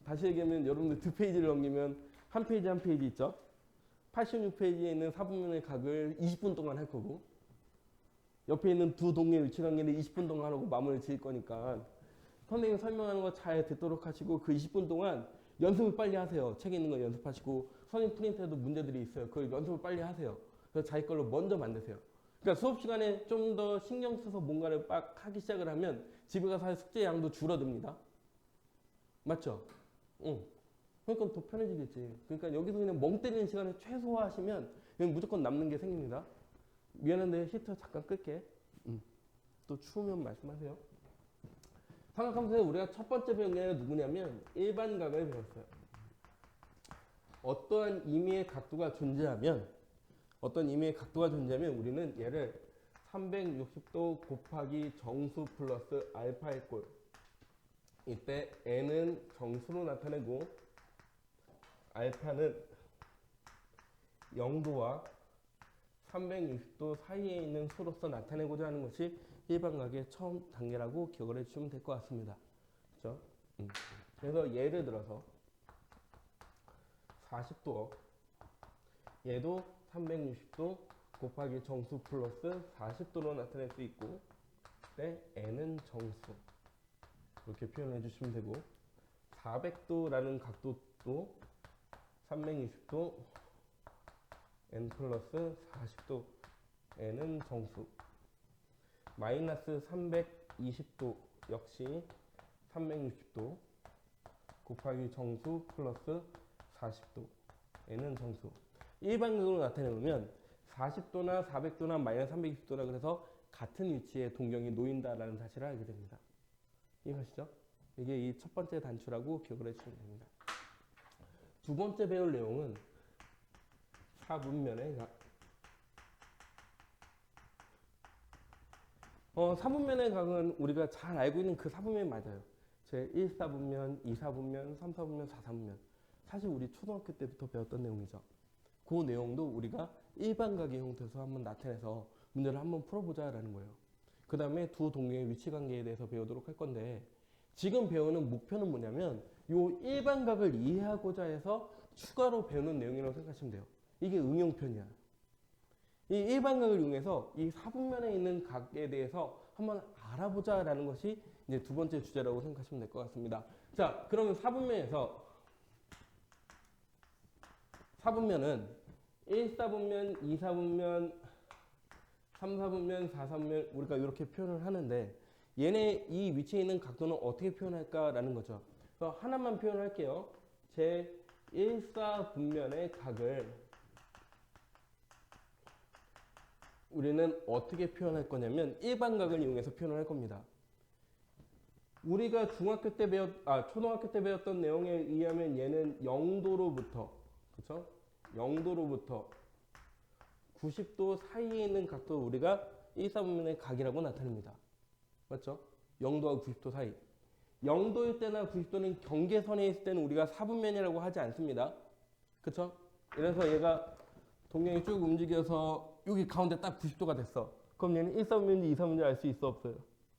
다시 얘기하면 여러분들 두 페이지를 넘기면 한 페이지 한 페이지 있죠? 86페이지에 있는 4분면의 각을 20분 동안 할 거고 옆에 있는 두 동의 위치관계를 20분 동안 하고 마무리 지을 거니까 선생님 설명하는 거 잘 듣도록 하시고 그 20분 동안 연습을 빨리 하세요. 책에 있는 거 연습하시고 선생님 프린트에도 문제들이 있어요. 그걸 연습을 빨리 하세요. 그래서 자기 걸로 먼저 만드세요. 그러니까 수업 시간에 좀 더 신경 써서 뭔가를 빡 하기 시작을 하면 집에 가서 할 숙제 양도 줄어듭니다. 맞죠? 응. 그러니까 더 편해지겠지. 그러니까 여기서 그냥 멍 때리는 시간을 최소화하시면 그냥 무조건 남는 게 생깁니다. 미안한데 히터 잠깐 끌게. 또 추우면 말씀하세요. 삼각함수에서 우리가 첫 번째 배운 게 누구냐면 일반각을 배웠어요. 어떠한 임의의 각도가 존재하면 우리는 얘를 360도 곱하기 정수 플러스 알파의 꼴, 이때 n은 정수로 나타내고 알파는 0도와 360도 사이에 있는 수로서 나타내고자 하는 것이 일반각의 처음 단계라고 기억을 해주시면 될 것 같습니다. 그렇죠? 그래서 예를 들어서 40도, 얘도 360도 곱하기 정수 플러스 40도로 나타낼 수 있고, 네, n은 정수 이렇게 표현해 주시면 되고, 400도라는 각도도 360도 n 플러스 40도 n은 정수, 마이너스 320도 역시 360도 곱하기 정수 플러스 40도 n은 정수. 일반각으로 나타내면 40도나 400도나 마이너스 320도라 그래서 같은 위치에 동경이 놓인다라는 사실을 알게 됩니다. 이해가시죠? 이게 이 첫 번째 단추라고 기억을 해주시면 됩니다. 두 번째 배울 내용은 사분면의 각. 사분면의 각은 우리가 잘 알고 있는 그 사분면이 맞아요. 제 1사분면, 2사분면, 3사분면, 4사분면. 사실 우리 초등학교 때부터 배웠던 내용이죠. 그 내용도 우리가 일반각의 형태에서 한번 나타내서 문제를 한번 풀어보자라는 거예요. 그 다음에 두 동경의 위치 관계에 대해서 배우도록 할 건데, 지금 배우는 목표는 뭐냐면 이 일반각을 이해하고자 해서 추가로 배우는 내용이라고 생각하시면 돼요. 이게 응용편이야. 이 일반각을 이용해서 이 사분면에 있는 각에 대해서 한번 알아보자라는 것이 이제 두 번째 주제라고 생각하시면 될 것 같습니다. 자, 그러면 사분면은 1사분면, 2사분면, 3사분면, 4사분면 우리가 이렇게 표현을 하는데, 얘네 이 위치에 있는 각도는 어떻게 표현할까라는 거죠. 그래서 하나만 표현할게요. 제 1사분면의 각을 우리는 어떻게 표현할 거냐면 일반각을 이용해서 표현을 할 겁니다. 우리가 초등학교 때 배웠던 내용에 의하면 얘는 0도로부터, 그쵸? 0도로부터 90도 사이에 있는 각도를 우리가 1사분면의 각이라고 나타냅니다. 맞죠? 0도와 90도 사이. 0도일 때나 90도는 경계선에 있을 때는 우리가 사분면이라고 하지 않습니다. 그쵸? 그래서 얘가 동경이 쭉 움직여서 여기 가운데 딱 90도가 됐어. 그럼 얘는 1사분면인지 2사분면인지 알 수 있어, 없어요?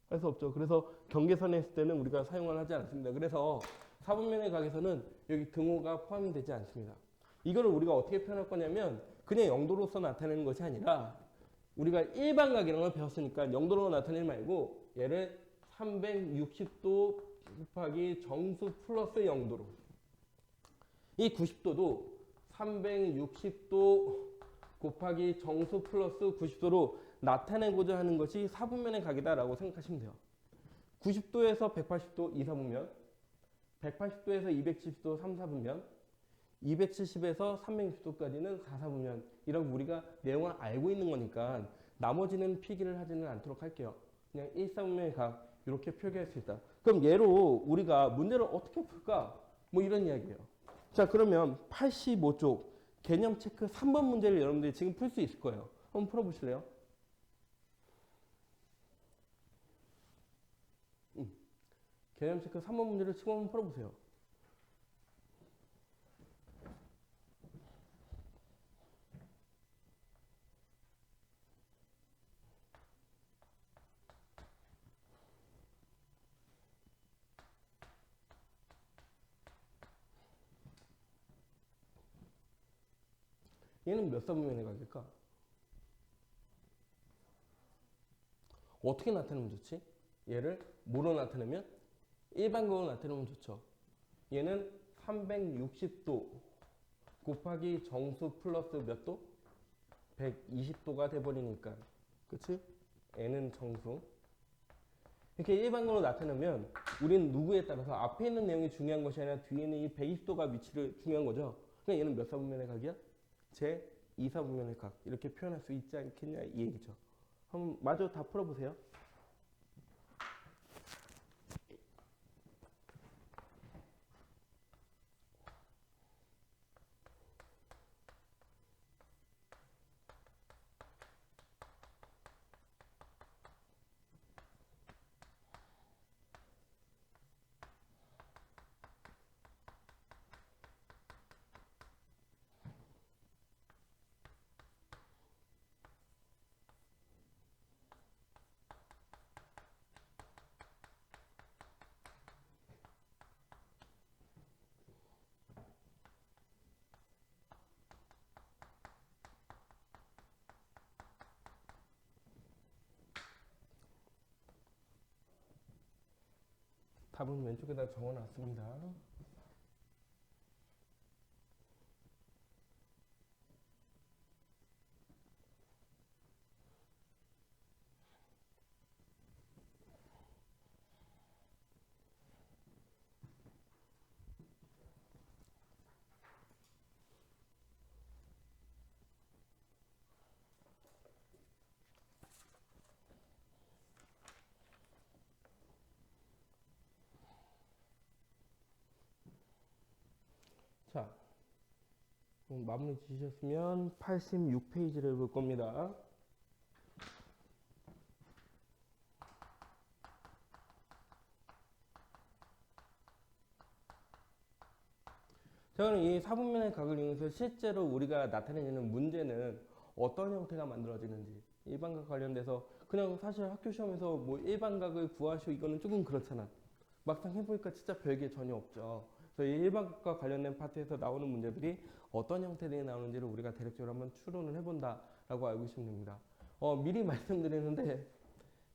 알 수 없죠. 그래서 경계선에 있을 때는 우리가 사용을 하지 않습니다. 그래서 사분면의 각에서는 여기 등호가 포함이 되지 않습니다. 이거를 우리가 어떻게 표현할 거냐면 그냥 0도로서 나타내는 것이 아니라 우리가 일반각이라는 걸 배웠으니까 0도로 나타내지 말고 얘를 360도 곱하기 정수 플러스 0도로, 이 90도도 360도 곱하기 정수 플러스 90도로 나타내고자 하는 것이 사분면의 각이다라고 생각하시면 돼요. 90도에서 180도 2사분면, 180도에서 270도 3사분면, 270에서 360도까지는 4사분면 이라고 우리가 내용을 알고 있는 거니까 나머지는 필기를 하지는 않도록 할게요. 그냥 1사분면의 각 이렇게 표기할 수 있다. 그럼 얘로 우리가 문제를 어떻게 풀까? 뭐 이런 이야기예요. 자, 그러면 85쪽 개념 체크 3번 문제를 여러분들이 지금 풀 수 있을 거예요. 한번 풀어보실래요? 개념 체크 3번 문제를 지금 한번 풀어보세요. 얘는 몇 사분면의 각일까? 어떻게 나타내면 좋지? 얘를 뭐로 나타내면? 일반각으로 나타내면 좋죠. 얘는 360도 곱하기 정수 플러스 몇 도? 120도가 돼버리니까, 그치? n은 정수. 이렇게 일반각으로 나타내면 우리는 누구에 따라서 앞에 있는 내용이 중요한 것이 아니라 뒤에 있는 이 120도가 위치를 중요한 거죠. 그러니까 얘는 몇 사분면의 각이야? 제 2사분면의 각 이렇게 표현할 수 있지 않겠냐 이 얘기죠. 한번 마저 다 풀어보세요. 답은 왼쪽에다 적어놨습니다. 자, 마무리 지으셨으면 86페이지를 볼 겁니다. 자, 그럼 이 사분면의 각을 이용해서 실제로 우리가 나타내는 문제는 어떤 형태가 만들어지는지, 일반각 관련돼서 그냥 사실 학교 시험에서 뭐 일반각을 구하시오 이거는 조금 그렇잖아. 막상 해보니까 진짜 별게 전혀 없죠. 그래서 이 일반각과 관련된 파트에서 나오는 문제들이 어떤 형태들이 나오는지를 우리가 대략적으로 한번 추론을 해본다라고 알고 계시면 됩니다. 미리 말씀드리는데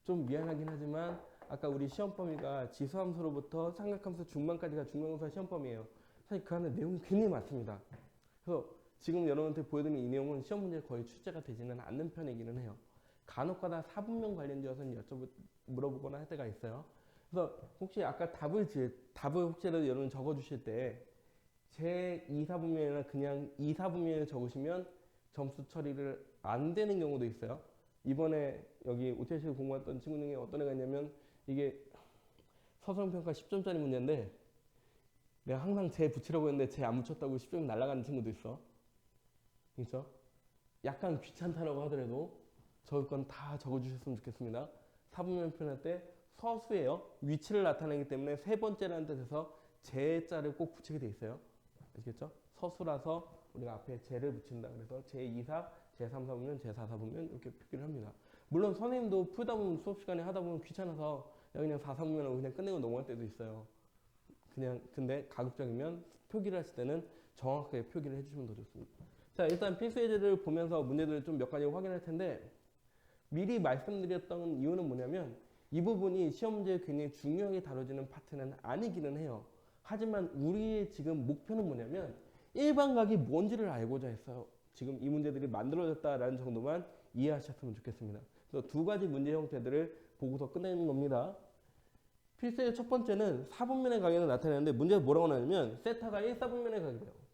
좀 미안하긴 하지만 아까 우리 시험 범위가 지수함수로부터 삼각함수 중반까지가 중간고사 시험 범위예요. 사실 그 안에 내용이 굉장히 많습니다. 그래서 지금 여러분한테 보여드리는 이 내용은 시험 문제에 거의 출제가 되지는 않는 편이기는 해요. 간혹가다 사분면 관련되어서는 물어보거나 할 때가 있어요. 그래서 혹시 아까 답을 혹시라도 여러분 적어주실 때 제 2사분면이나 그냥 2사분면을 적으시면 점수 처리를 안 되는 경우도 있어요. 이번에 여기 오태실 공부했던 친구 중에 어떤 애가 있냐면 이게 서술평가 10점짜리 문제인데 내가 항상 제 붙이라고 했는데 제 안 붙였다고 10점이 날아가는 친구도 있어. 그렇죠? 약간 귀찮다라고 하더라도 적을 건 다 적어주셨으면 좋겠습니다. 사분면 표현할 때 서수예요. 위치를 나타내기 때문에 세 번째라는 뜻에서 제자를 꼭 붙이게 돼 있어요. 아시겠죠? 서수라서 우리가 앞에 제를 붙인다. 그래서 제2사, 제3사분면, 제4사분면 이렇게 표기를 합니다. 물론 선생님도 풀다 보면 수업 시간에 하다 보면 귀찮아서 그냥 4사분면하고 그냥 끝내고 넘어갈 때도 있어요. 그냥 근데 가급적이면 표기를 하실 때는 정확하게 표기를 해주시면 더 좋습니다. 자, 일단 필수 예제를 보면서 문제들을 좀 몇 가지 확인할 텐데 미리 말씀드렸던 이유는 뭐냐면 이 부분이 시험 문제에 굉장히 중요하게 다뤄지는 파트는 아니기는 해요. 하지만 우리의 지금 목표는 뭐냐면 일반각이 뭔지를 알고자 해서 지금 이 문제들이 만들어졌다라는 정도만 이해하셨으면 좋겠습니다. 그래서 두 가지 문제 형태들을 보고서 끝내는 겁니다. 필수의 첫 번째는 4분면의 각에는 나타내는데 문제가 뭐라고 나냐면 세타가 1사분면의 각이래요.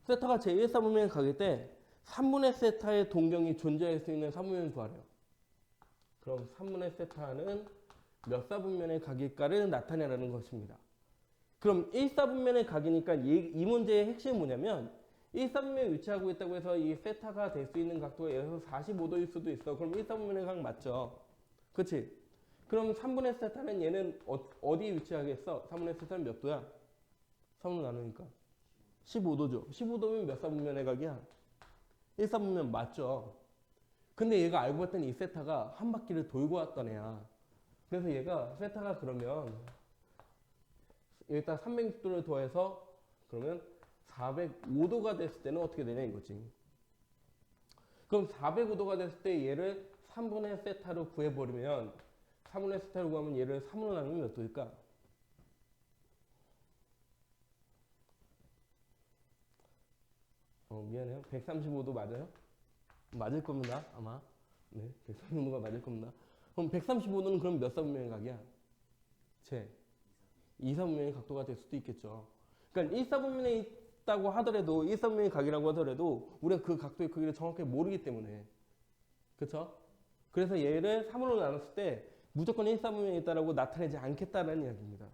세타가 제1사분면의 각일 때 3분의 세타의 동경이 존재할 수 있는 사분면을 구하래요. 그럼 3분의 세타는 몇 사분면의 각일까를 나타내라는 것입니다. 그럼 1사분면의 각이니까 이 문제의 핵심은 뭐냐면 1사분면에 위치하고 있다고 해서 이 세타가 될 수 있는 각도가 예를 들어서 45도일 수도 있어. 그럼 1사분면의 각 맞죠? 그치? 그럼 3분의 세타는 얘는 어디에 위치하겠어? 3분의 세타는 몇 도야? 3으로 나누니까 15도죠. 15도면 몇 사분면의 각이야? 1사분면 맞죠? 근데 얘가 알고 봤더니 이 세타가 한 바퀴를 돌고 왔던 애야. 그래서 얘가 세타가 그러면 일단 360도를 더해서 그러면 405도가 됐을 때는 어떻게 되냐 이거지. 그럼 405도가 됐을 때 얘를 3분의 세타로 구해버리면 3분의 세타로 구하면 얘를 3으로 나누면 몇 도일까? 미안해요. 135도 맞아요? 맞을 겁니다. 아마. 네, 135도가 맞을 겁니다. 그럼 135도는 그럼 몇 사분면의 각이야? 제 2사분면의 각도가 될 수도 있겠죠. 그러니까 1사분면에 있다고 하더라도 1사분면의 각이라고 하더라도 우리가 그 각도의 크기를 정확하게 모르기 때문에 그렇죠? 그래서 얘를 3으로 나눴을 때 무조건 1사분면에 있다라고 나타내지 않겠다라는 이야기입니다.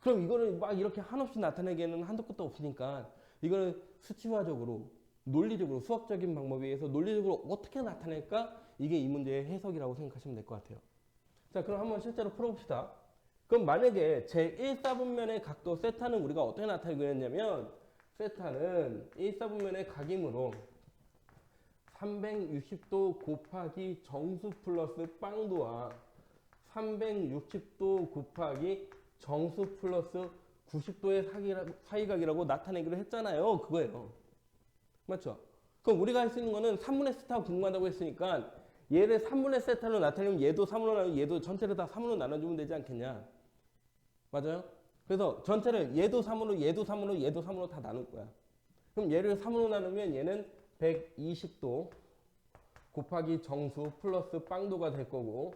그럼 이거를 막 이렇게 한없이 나타내기에는 한도 끝도 없으니까 이거를 수치화적으로 논리적으로 수학적인 방법에 의해서 논리적으로 어떻게 나타낼까? 이게 이 문제의 해석이라고 생각하시면 될 것 같아요. 자, 그럼 한번 실제로 풀어봅시다. 그럼 만약에 제1사분면의 각도 세타는 우리가 어떻게 나타내고 있냐면 세타는 1사분면의 각이므로 360도 곱하기 정수 플러스 빵도와 360도 곱하기 정수 플러스 90도의 사이각이라고 나타내기로 했잖아요. 그거예요. 맞죠? 그럼 우리가 할 수 있는 거는 3분의 세타가 궁금하다고 했으니까 얘를 3분의 세타로 나타내면 얘도 3으로 나누고 얘도 전체를 다 3으로 나눠주면 되지 않겠냐? 맞아요? 그래서 전체를 얘도 3으로 얘도 3으로 얘도 3으로 다 나눌 거야. 그럼 얘를 3으로 나누면 얘는 120도 곱하기 정수 플러스 빵도가 될 거고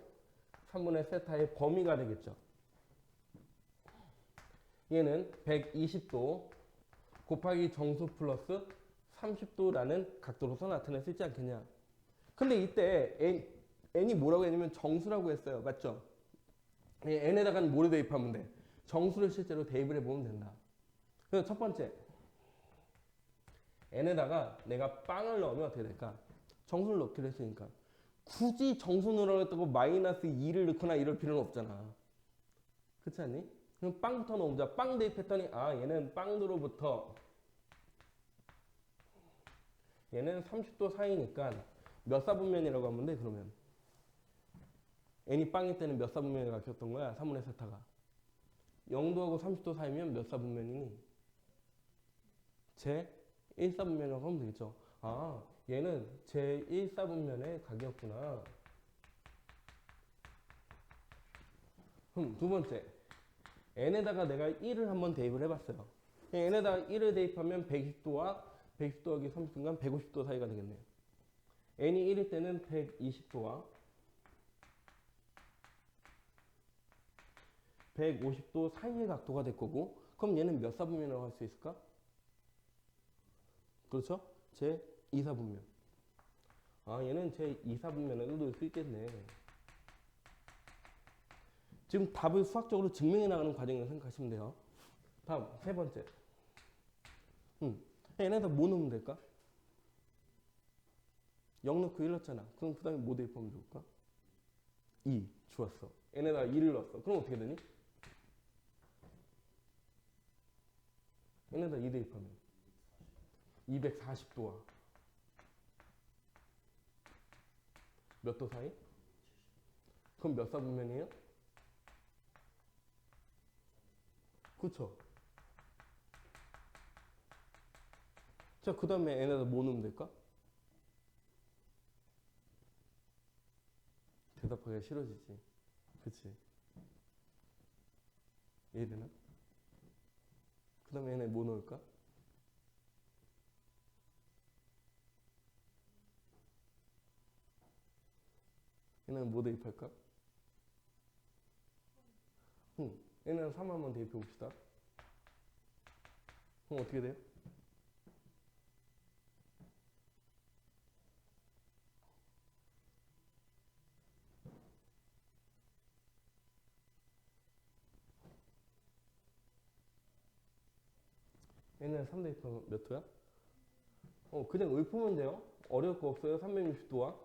3분의 세타의 범위가 되겠죠. 얘는 120도 곱하기 정수 플러스 30도라는 각도로서 나타낼 수 있지 않겠냐. 근데 이때 n이 뭐라고 했냐면 정수라고 했어요. 맞죠? n에다가는 뭐를 대입하면 돼? 정수를 실제로 대입을 해보면 된다. 그래서 첫 번째 n에다가 내가 빵을 넣으면 어떻게 될까? 정수를 넣기로 했으니까 굳이 정수 넣으라고 했다고 마이너스 2를 넣거나 이럴 필요는 없잖아. 그렇지 않니? 그럼 빵부터 넣어보자. 빵 대입했더니 얘는 빵도로부터 얘는 30도 사이니까 몇 사분면이라고 하면 돼? 그러면 n이 빵일 때는 몇 사분면이 각혔던 거야? 3분의 세타가 0도하고 30도 사이면 몇 사분면이니? 제 1사분면이라고 하면 되겠죠. 얘는 제 1사분면의 각이었구나. 그럼 두 번째 n에다가 내가 1을 한번 대입을 해봤어요. n에다가 1을 대입하면 120도와 120도하기 30도간 150도 사이가 되겠네요. n이 1일 때는 120도와 150도 사이의 각도가 될 거고 그럼 얘는 몇 사분면이라고 할 수 있을까? 그렇죠? 제 2사분면. 얘는 제 2사분면에도 넣을 수 있겠네. 지금 답을 수학적으로 증명해 나가는 과정이라고 생각하시면 돼요. 다음 세 번째. 얘네다 뭐 넣으면 될까? 0 넣고 1 넣었잖아. 그럼 그 다음에 뭐 대입하면 좋을까? 2. 좋았어. 얘네다가 2를 넣었어. 그럼 어떻게 되니? 얘네다 2 대입하면 240도와 몇 도 사이? 그럼 몇 사분면이에요? 그쵸? 자, 그 다음에 얘네다 뭐 넣으면 될까? 대답하기가 싫어지지. 그치? 이해되나? 그 다음에 얘네 뭐 넣을까? 얘네는 뭐 대입할까? 얘네는 3 한번 대입해 봅시다. 그럼 어떻게 돼요? 얘네는 3 대입하면 몇 도야? 그냥 읊으면 돼요. 어려울 거 없어요. 360도와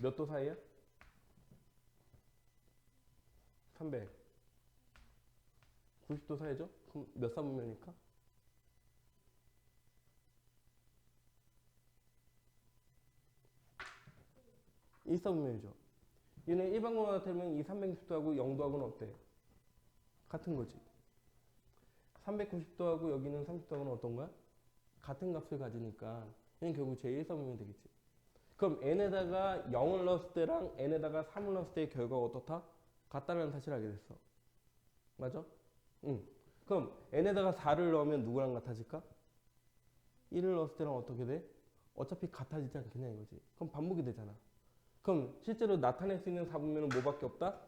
몇 도 사이야? 390도 사이죠? 그럼 몇 사분면일까? 1사분면이죠. 얘는 일반고나 같으면 이 360도하고 0도하고는 어때? 같은 거지. 390도하고 여기는 30도하고는 어떤 거야? 같은 값을 가지니까 얘는 결국 제1사분면이 되겠지. 그럼 n에다가 0을 넣었을 때랑 n에다가 3을 넣었을 때의 결과가 어떻다? 같다는 사실을 알게 됐어. 맞아? 응. 그럼 n에다가 4를 넣으면 누구랑 같아질까? 1을 넣었을 때랑 어떻게 돼? 어차피 같아지지 않겠냐 이거지. 그럼 반복이 되잖아. 그럼 실제로 나타낼 수 있는 사분면은 뭐밖에 없다?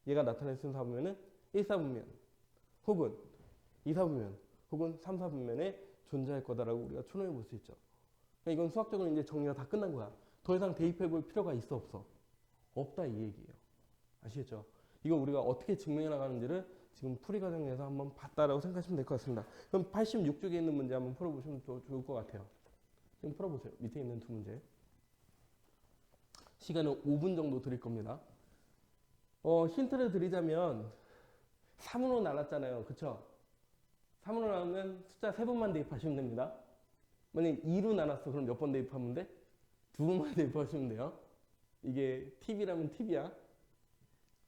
얘가 나타낼 수 있는 사분면은 1사분면 혹은 2, 4분면 혹은 3, 4분면에 존재할 거다라고 우리가 추론해 볼 수 있죠. 그러니까 이건 수학적으로 이제 정리가 다 끝난 거야. 더 이상 대입해 볼 필요가 있어 없어? 없다 이 얘기예요. 아시겠죠? 이거 우리가 어떻게 증명해 나가는지를 지금 풀이 과정에서 한번 봤다라고 생각하시면 될 것 같습니다. 그럼 86쪽에 있는 문제 한번 풀어보시면 좋을 것 같아요. 지금 풀어보세요. 밑에 있는 두 문제. 시간은 5분 정도 드릴 겁니다. 힌트를 드리자면 3으로 나눴잖아요. 그쵸? 3으로 나누면 숫자 3번만 대입하시면 됩니다. 만약에 2로 나눴어. 그럼 몇 번 대입하면 돼? 2번만 대입하시면 돼요. 이게 팁이라면 팁이야.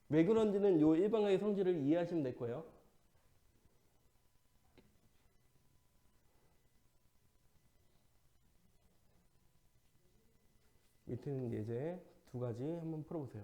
왜 그런지는 요 일반각의 성질을 이해하시면 될 거예요. 밑에 있는 예제 두 가지 한번 풀어보세요.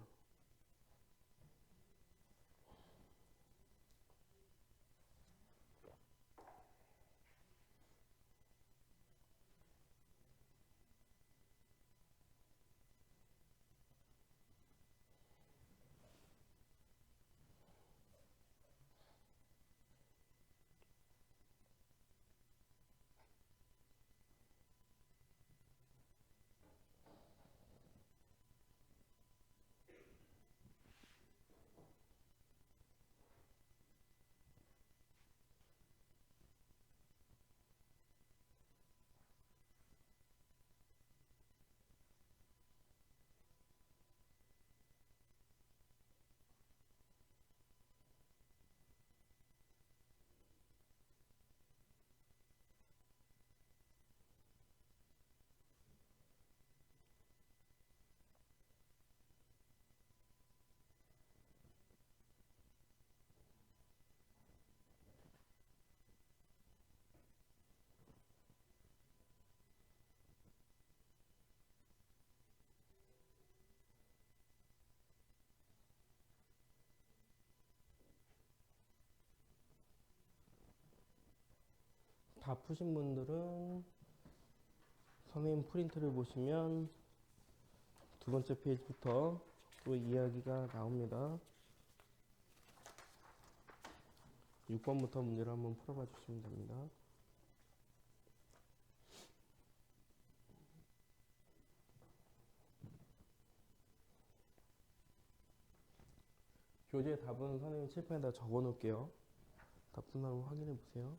다 푸신 분들은 선생님 프린트를 보시면 두 번째 페이지부터 또 이야기가 나옵니다. 6번부터 문제를 한번 풀어봐 주시면 됩니다. 교재 답은 선생님 칠판에다 적어 놓을게요. 답 끝나고 확인해 보세요.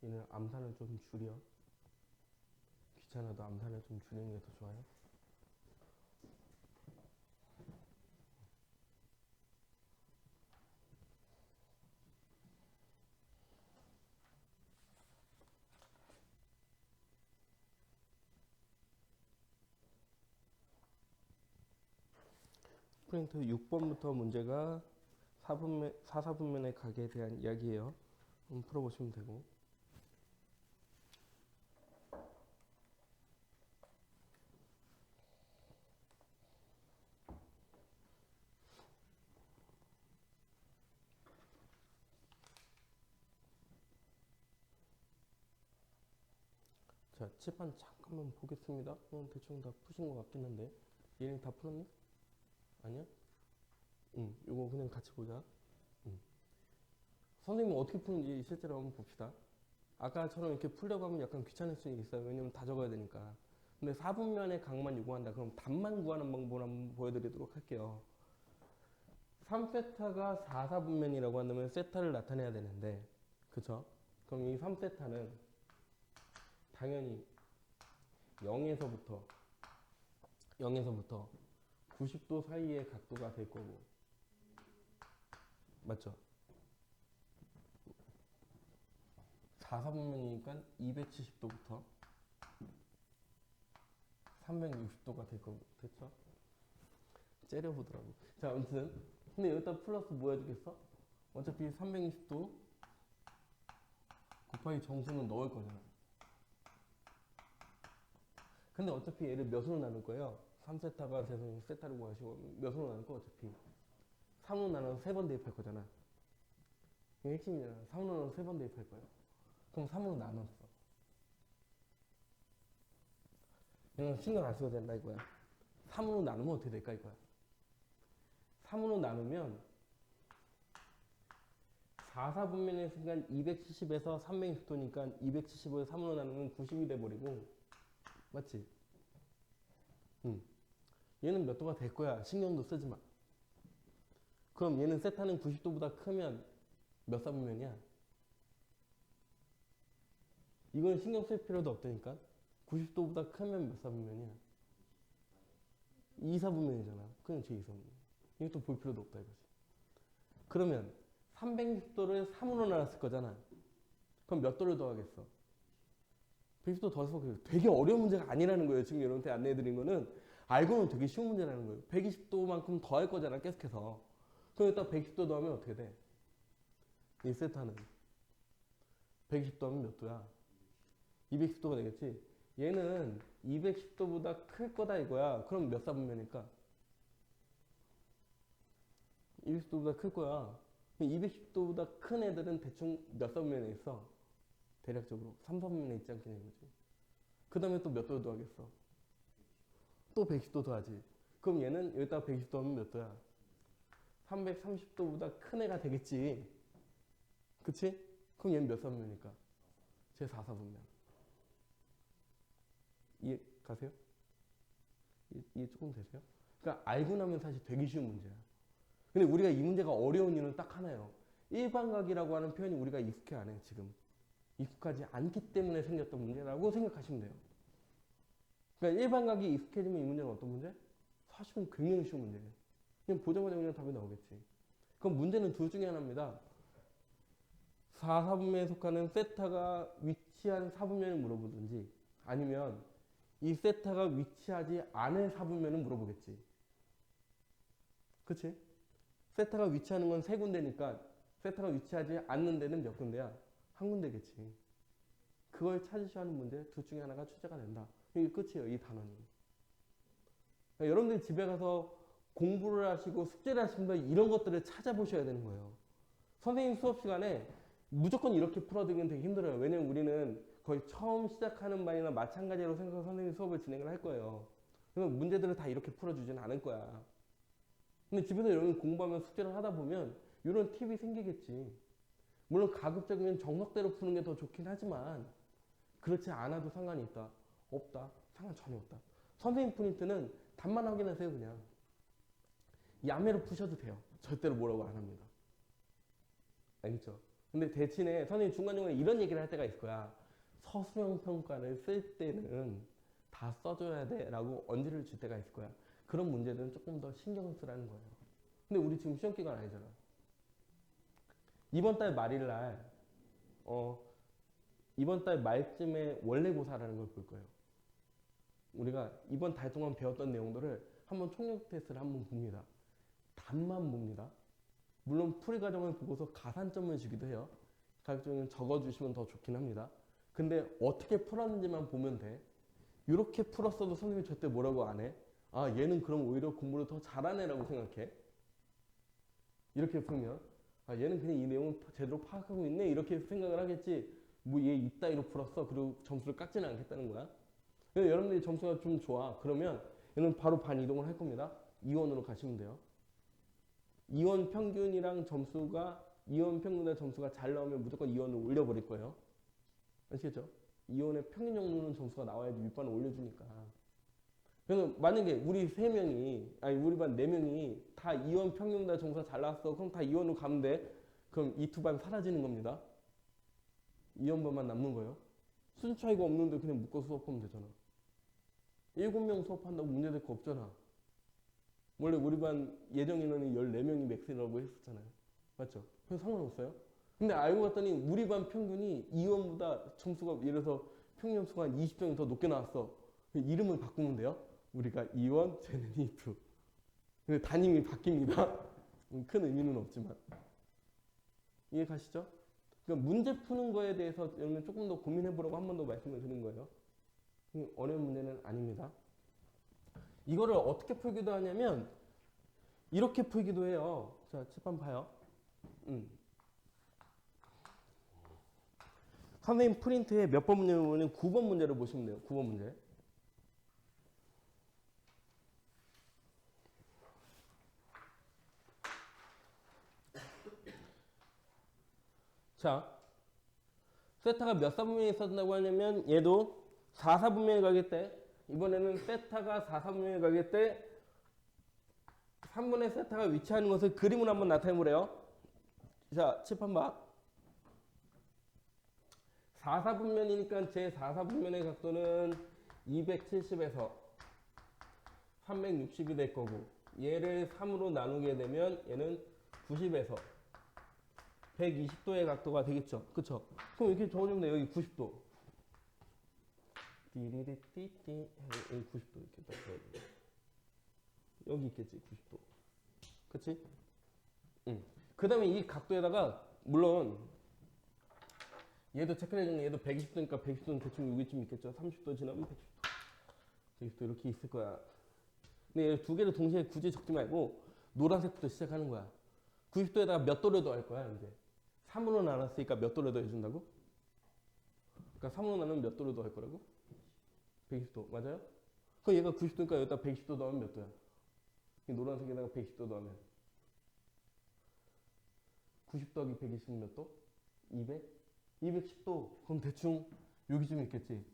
얘는 암산을 좀 줄여. 귀찮아도 암산을 좀 줄이는 게 더 좋아요. 프린트 6번부터 문제가 4사분면의 가계에 대한 이야기예요. 풀어보시면 되고. 자, 칠판 잠깐만 보겠습니다. 대충 다 푸신 것 같긴 한데. 얘는 다 풀었니? 아니야? 응, 이거 그냥 같이 보자. 응. 선생님은 어떻게 푸는지 실제로 한번 봅시다. 아까처럼 이렇게 풀려고 하면 약간 귀찮을 수 있어요. 왜냐면 다 적어야 되니까. 근데 4분면의 각만 요구한다. 그럼 답만 구하는 방법을 한번 보여드리도록 할게요. 3세타가 4사분면이라고 한다면 세타를 나타내야 되는데, 그쵸? 그럼 이 3세타는 당연히 0에서부터 90도 사이의 각도가 될 거고, 맞죠? 4사분면이니까 270도부터 360도가 될 거고, 됐죠? 째려보더라고. 자, 아무튼 근데 여기다 플러스 뭐 해주겠어? 어차피 360도 곱하기 정수는 넣을 거잖아. 근데 어차피 얘를 몇으로 나눌 거예요? 3세타가 돼서 세타를 구하시고 몇으로 나눌 거 어차피 3으로 나눠서 3번 대입할 거잖아. 이게 핵심이잖아. 3으로 나눠서 3번 대입할 거예요. 그럼 3으로 나눴어. 이건 신경 안 써도 된다 이거야. 3으로 나누면 어떻게 될까 이거야. 3으로 나누면 4사분면의 순간 270에서 360도니까 270을 3으로 나누면 90이 돼버리고, 맞지? 응. 얘는 몇 도가 될 거야. 신경도 쓰지 마. 그럼 얘는 세타는 90도보다 크면 몇 사분면이야? 이건 신경 쓸 필요도 없다니까. 90도보다 크면 몇 사분면이야? 2사분면이잖아. 그냥 제 2사분면. 이것도 볼 필요도 없다 이거지. 그러면 360도를 3으로 나눴을 거잖아. 그럼 몇 도를 더하겠어? 120도 더해서 되게 어려운 문제가 아니라는 거예요. 지금 여러분한테 안내해드린 거는 알고는 되게 쉬운 문제라는 거예요. 120도만큼 더 할 거잖아, 계속해서. 그럼 일단 110도 더하면 어떻게 돼? 이 세타는 120도 하면 몇 도야? 210도가 되겠지? 얘는 210도보다 클 거다 이거야. 그럼 몇 사분면일까? 210도보다 클 거야. 210도보다 큰 애들은 대충 몇 사분면에 있어? 대략적으로 3사분면에 있지 않겠냐 이거지. 그 다음에 또 몇 도 더하겠어? 또 110도 더하지. 그럼 얘는 여기다가 120도 하면 몇 도야? 330도보다 큰 애가 되겠지. 그치? 그럼 얘는 몇 사분면일까? 제 4사분면. 이해 가세요? 이해 조금 되세요? 그러니까 알고 나면 사실 되게 쉬운 문제야. 근데 우리가 이 문제가 어려운 이유는 딱 하나예요. 일반각이라고 하는 표현이 우리가 익숙해 안 해, 지금. 익숙하지 않기 때문에 생겼던 문제라고 생각하시면 돼요. 그러니까 일반각이 익숙해지면 이 문제는 어떤 문제? 사실은 굉장히 쉬운 문제예요. 그냥 보자마자 그냥 답이 나오겠지. 그럼 문제는 둘 중에 하나입니다. 4사분면에 속하는 세타가 위치한 사분면을 물어보든지, 아니면 이 세타가 위치하지 않은 사분면을 물어보겠지. 그치? 세타가 위치하는 건 세 군데니까 세타가 위치하지 않는 데는 몇 군데야? 한 군데겠지. 그걸 찾으셔야 하는 문제 둘 중에 하나가 출제가 된다. 이게 끝이에요, 이 단원이. 그러니까 여러분들이 집에 가서 공부를 하시고 숙제를 하시면 이런 것들을 찾아보셔야 되는 거예요. 선생님 수업 시간에 무조건 이렇게 풀어드리면 되게 힘들어요. 왜냐면 우리는 거의 처음 시작하는 반이나 마찬가지로 생각해서 선생님 수업을 진행을 할 거예요. 그래서 문제들을 다 이렇게 풀어주지는 않을 거야. 근데 집에서 여러분 공부하면 숙제를 하다 보면 이런 팁이 생기겠지. 물론 가급적이면 정석대로 푸는 게 더 좋긴 하지만 그렇지 않아도 상관이 있다? 없다? 상관 전혀 없다. 선생님 프린트는 답만 확인하세요 그냥. 야매로 푸셔도 돼요. 절대로 뭐라고 안 합니다. 알겠죠? 근데 대신에 선생님이 중간중간에 이런 얘기를 할 때가 있을 거야. 서술형 평가를 쓸 때는 다 써줘야 돼 라고 언지를 줄 때가 있을 거야. 그런 문제들은 조금 더 신경을 쓰라는 거예요. 근데 우리 지금 시험 기간 아니잖아. 이번 달 말일날 이번 달 말쯤에 원래고사라는 걸 볼 거예요. 우리가 이번 달 동안 배웠던 내용들을 한번 총력 테스트를 한번 봅니다. 답만 봅니다. 물론 풀이 과정을 보고서 가산점을 주기도 해요. 가산점은 적어주시면 더 좋긴 합니다. 근데 어떻게 풀었는지만 보면 돼. 이렇게 풀었어도 선생님이 절대 뭐라고 안 해. 아, 얘는 그럼 오히려 공부를 더 잘하네라고 생각해. 이렇게 풀면 아, 얘는 그냥 이 내용을 제대로 파악하고 있네 이렇게 생각을 하겠지. 뭐 얘 이따위로 풀었어 그리고 점수를 깎지는 않겠다는 거야. 여러분들이 점수가 좀 좋아 그러면 얘는 바로 반 이동을 할 겁니다. 2원으로 가시면 돼요. 2원 평균이랑 점수가 2원 평균의 점수가 잘 나오면 무조건 2원을 올려버릴 거예요. 아시겠죠? 2원의 평균 정도는 점수가 나와야지 윗반을 올려주니까. 그래서 만약에 우리 3명이 아니 우리 반 4명이 다 2원 평균 다 점수가 잘 나왔어. 그럼 다 2원으로 가면 돼. 그럼 이 두 반 사라지는 겁니다. 2원 반만 남는 거예요. 순 차이가 없는데 그냥 묶어 수업하면 되잖아. 7명 수업한다고 문제될 거 없잖아. 원래 우리 반 예정 인원이 14명이 맥스라고 했었잖아요. 맞죠? 그래서 상관없어요. 근데 알고 봤더니 우리 반 평균이 2원보다 점수가 예를 들어서 평균 점수가 한 20점이 더 높게 나왔어. 이름을 바꾸면 돼요. 우리가 2원, 쟤는 2투. 근데 담임이 바뀝니다. 큰 의미는 없지만. 이해 가시죠? 그러니까 문제 푸는 거에 대해서 여러분 조금 더 고민해 보라고 한 번 더 말씀을 드린 거예요. 어려운 문제는 아닙니다. 이거를 어떻게 풀기도 하냐면 이렇게 풀기도 해요. 자, 칠판 봐요. 선생님 프린트에 몇 번 문제를 보면 9번 문제를 보시면 돼요. 9번 문제. 자, 세타가 몇 사분면에 있었다고 하냐면 얘도 4사분면에 가겠대. 이번에는 세타가 4사분면에 가겠대. 3분의 세타가 위치하는 것을 그림으로 한번 나타내보래요. 자, 칠판 봐. 4사분면이니까 제 4사분면의 각도는 270에서 360이 될 거고 얘를 3으로 나누게 되면 얘는 90에서 120도의 각도가 되겠죠. 그쵸? 그럼 이렇게 적어주면 돼. 여기 90도. 띠리리띠띠 여기 90도 이렇게 딱 적어주면 여기 있겠지. 90도. 그치? 응. 그 다음에 이 각도에다가 물론 얘도 체크해주면 얘도 120도니까 120도는 대충 여기쯤 있겠죠. 30도 지나면 110도. 120도 이렇게 있을 거야. 근데 얘 두 개를 동시에 굳이 적지 말고 노란색부터 시작하는 거야. 90도에다가 몇 도를 더할 거야 이제. 3으로 나눴으니까 몇 도를 더해준다고? 그러니까 3으로 나누면 몇 도를 더할 거라고? 120도 맞아요? 그럼 얘가 90도니까 여기다 120도 더하면 몇 도야? 이 노란색에다가 120도 더하면 90 더하기 120은 몇 도? 200? 210도. 그럼 대충 여기쯤에 있겠지.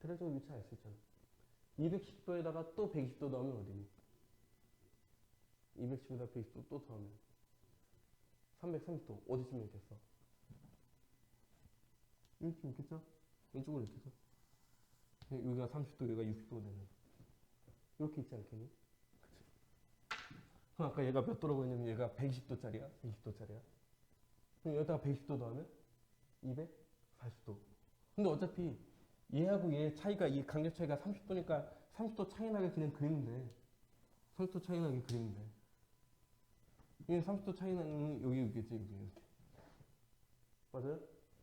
대략적으로 위치 알 수 있잖아. 210도에다가 또 120도 더하면 어디니? 210에다 120도 또 더하면 330도. 어디쯤에 있겠어? 여기쯤 있겠죠? 왼쪽으로 있겠죠? 여기가 30도, 여기가 60도 되는. 이렇게 있지 않겠니? 그치? 그럼 아까 얘가 몇 도라고 했냐면 얘가 120도짜리야? 120도짜리야? 그럼 여기다가 120도 더하면 240도. 근데 어차피 얘하고 얘 차이가, 이 간격 차이가 30도니까 30도 차이 나게 그냥 그리면 돼. 30도 차이 나게 그리면 돼. 이게 30도 차이 나는 여기 있겠지, 여기 이렇게. 맞아요?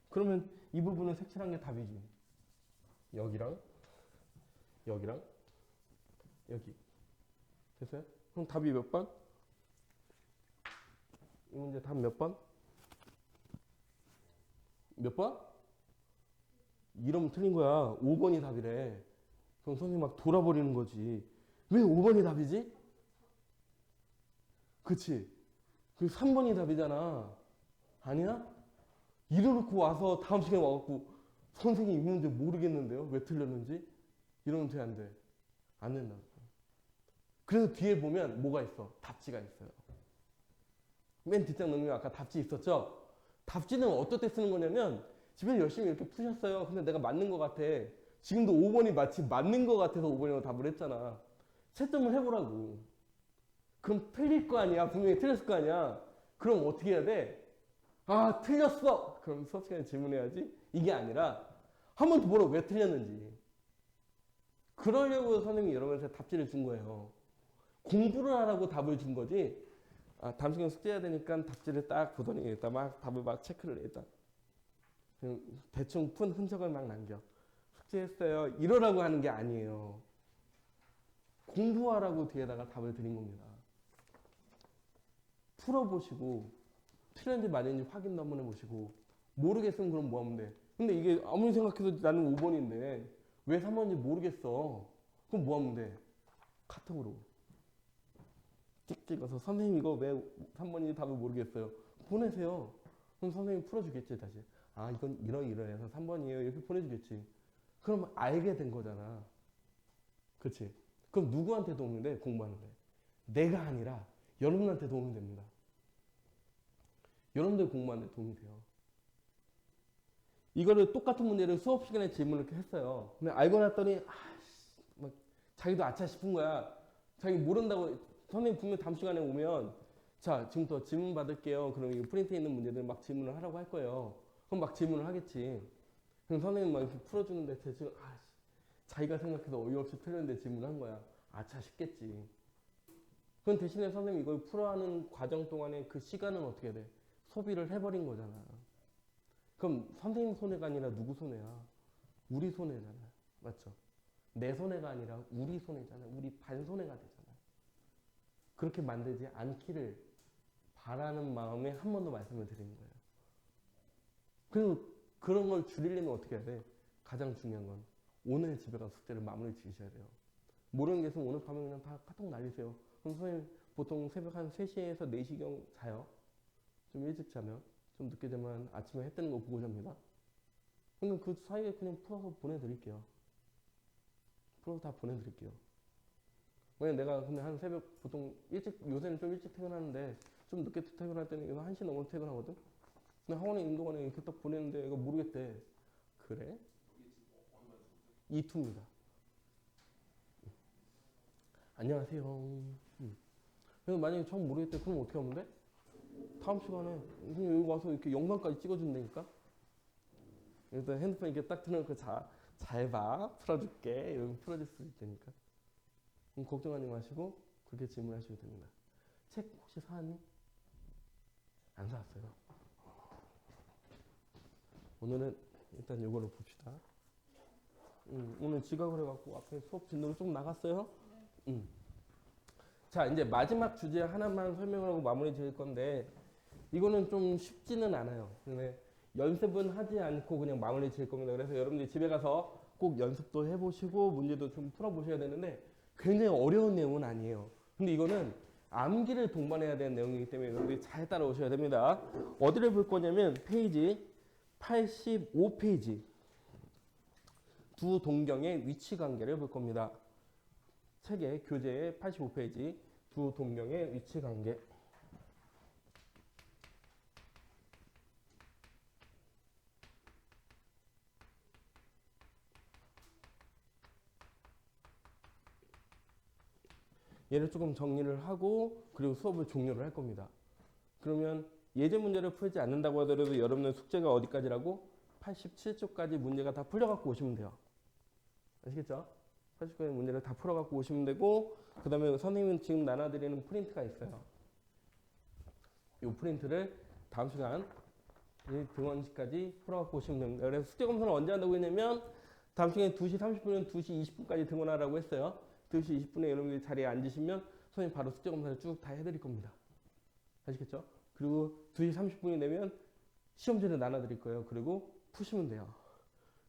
그러면 이 부분은 색칠한 게 답이지. 여기랑 여기랑 여기. 됐어요? 그럼 답이 몇 번? 이 문제 답 몇 번? 몇 번? 이러면 틀린 거야. 5번이 답이래. 그럼 선생님 막 돌아버리는 거지. 왜 5번이 답이지? 그치? 그 3번이 답이잖아. 아니야? 이래놓고 와서 다음 시간에 와갖고 선생님 이 문제 모르겠는데요? 왜 틀렸는지? 이러면 돼, 안 돼? 안 된다. 그래서 뒤에 보면 뭐가 있어? 답지가 있어요. 맨 뒷장 넘기면 아까 답지 있었죠? 답지는 어떨 때 쓰는 거냐면 집에서 열심히 이렇게 푸셨어요. 근데 내가 맞는 것 같아. 지금도 5번이 마치 맞는 것 같아서 5번이라고 답을 했잖아. 채점을 해보라고. 그럼 틀릴 거 아니야. 분명히 틀렸을 거 아니야. 그럼 어떻게 해야 돼? 아, 틀렸어! 그럼 수업 시간에 질문해야지. 이게 아니라 한 번 더 보라고 왜 틀렸는지. 그러려고 선생님이 여러분한테 답지를 준 거예요. 공부를 하라고 답을 준 거지. 아, 다음 시간 숙제해야 되니까 답지를 딱 보더니 일단 막 답을 막 체크를 해. 일단 대충 푼 흔적을 막 남겨. 숙제했어요. 이러라고 하는 게 아니에요. 공부하라고 뒤에다가 답을 드린 겁니다. 풀어보시고 틀렸는지 맞는지 확인도 한번 해보시고 모르겠으면 그럼 뭐 하면 돼? 근데 이게 아무리 생각해도 나는 5번인데 왜 3번인지 모르겠어. 그럼 뭐 하면 돼? 카톡으로 찍 찍어서 선생님 이거 왜 3번인지 답을 모르겠어요. 보내세요. 그럼 선생님이 풀어주겠지 다시. 아 이건 이러이러해서 3번이에요. 이렇게 보내주겠지. 그럼 알게 된 거잖아. 그치? 그럼 누구한테 도움이 돼? 공부하는데. 내가 아니라 여러분한테 도움이 됩니다. 여러분들 공부하는데 도움이 돼요. 이거를 똑같은 문제를 수업 시간에 질문을 이렇게 했어요. 근데 알고 났더니 막 자기도 아차 싶은 거야. 자기 모른다고 선생님 분명 다음 시간에 오면 자 지금부터 질문 받을게요. 그럼 이 프린트에 있는 문제들 막 질문을 하라고 할 거예요. 그럼 막 질문을 하겠지. 그럼 선생님 막 이렇게 풀어주는데 대충 자기가 생각해서 어이없이 틀렸는데 질문한 거야. 아차 싶겠지. 그럼 대신에 선생님 이걸 풀어하는 과정 동안에 그 시간은 어떻게 돼? 소비를 해버린 거잖아. 그럼 선생님 손해가 아니라 누구 손해야? 우리 손해잖아. 맞죠? 내 손해가 아니라 우리 손해잖아. 우리 반 손해가 되잖아. 그렇게 만들지 않기를 바라는 마음에 한 번 더 말씀을 드리는 거예요. 그리고 그런 걸 줄이려면 어떻게 해야 돼? 가장 중요한 건 오늘 집에 가서 숙제를 마무리 지으셔야 돼요. 모르는 게 있으면 오늘 밤에 그냥 다 카톡 날리세요. 그럼 선생님 보통 새벽 한 3시에서 4시경 자요. 좀 일찍 자면. 좀 늦게 자면 아침에 해 뜨는 거 보고 잡니다. 그러니까 그 사이에 그냥 풀어서 보내드릴게요. 풀어서 다 보내드릴게요. 왜냐면 내가 근데 한 새벽 보통 일찍, 요새는 좀 일찍 퇴근하는데 좀 늦게 퇴근할 때는 1시 넘어서 퇴근하거든? 근데 학원에 있는 동안에 이렇게 딱 보내는데 이거 모르겠대. 그래? 이투입니다. 안녕하세요. 그래서 만약에 처음 모르겠대. 그럼 어떻게 하면 돼? 다음 시간에 여기 와서 이렇게 영상까지 찍어준다니까? 일단 핸드폰 이렇게 딱 틀어놓고 잘 봐. 풀어줄게. 이러면 풀어줄 수 있다니까. 그럼 걱정하지 마시고 그렇게 질문하셔도 됩니다. 책 혹시 사왔니? 안 사왔어요. 오늘은 일단 이걸로 봅시다. 오늘 지각을 해갖고 앞에 수업 진도를 좀 나갔어요? 자, 이제 마지막 주제 하나만 설명을 하고 마무리 지을 건데 이거는 좀 쉽지는 않아요. 근데 연습은 하지 않고 그냥 마무리 지을 겁니다. 그래서 여러분들이 집에 가서 꼭 연습도 해보시고 문제도 좀 풀어보셔야 되는데 굉장히 어려운 내용은 아니에요. 근데 이거는 암기를 동반해야 되는 내용이기 때문에 여러분들이 잘 따라오셔야 됩니다. 어디를 볼 거냐면 페이지 85페이지 두 동경의 위치 관계를 볼 겁니다. 책의 교재의 85페이지 두 동경의 위치 관계. 얘를 조금 정리를 하고 그리고 수업을 종료를 할 겁니다. 그러면 예제 문제를 풀지 않는다고 하더라도 여러분의 숙제가 어디까지라고? 87쪽까지 문제가 다 풀려갖고 오시면 돼요. 아시겠죠? 80쪽까지 문제를 다 풀어갖고 오시면 되고 그 다음에 선생님은 지금 나눠드리는 프린트가 있어요. 이 프린트를 다음 시간 등원시까지 풀어갖고 오시면 됩니다. 그래서 숙제 검사는 언제 한다고 했냐면 다음 시간에 2시 30분은 2시 20분까지 등원하라고 했어요. 2시 20분에 여러분들이 자리에 앉으시면 선생님 바로 숙제 검사를 쭉 다 해드릴 겁니다. 아시겠죠? 그리고 2시 30분이 되면 시험지를 나눠드릴 거예요. 그리고 푸시면 돼요.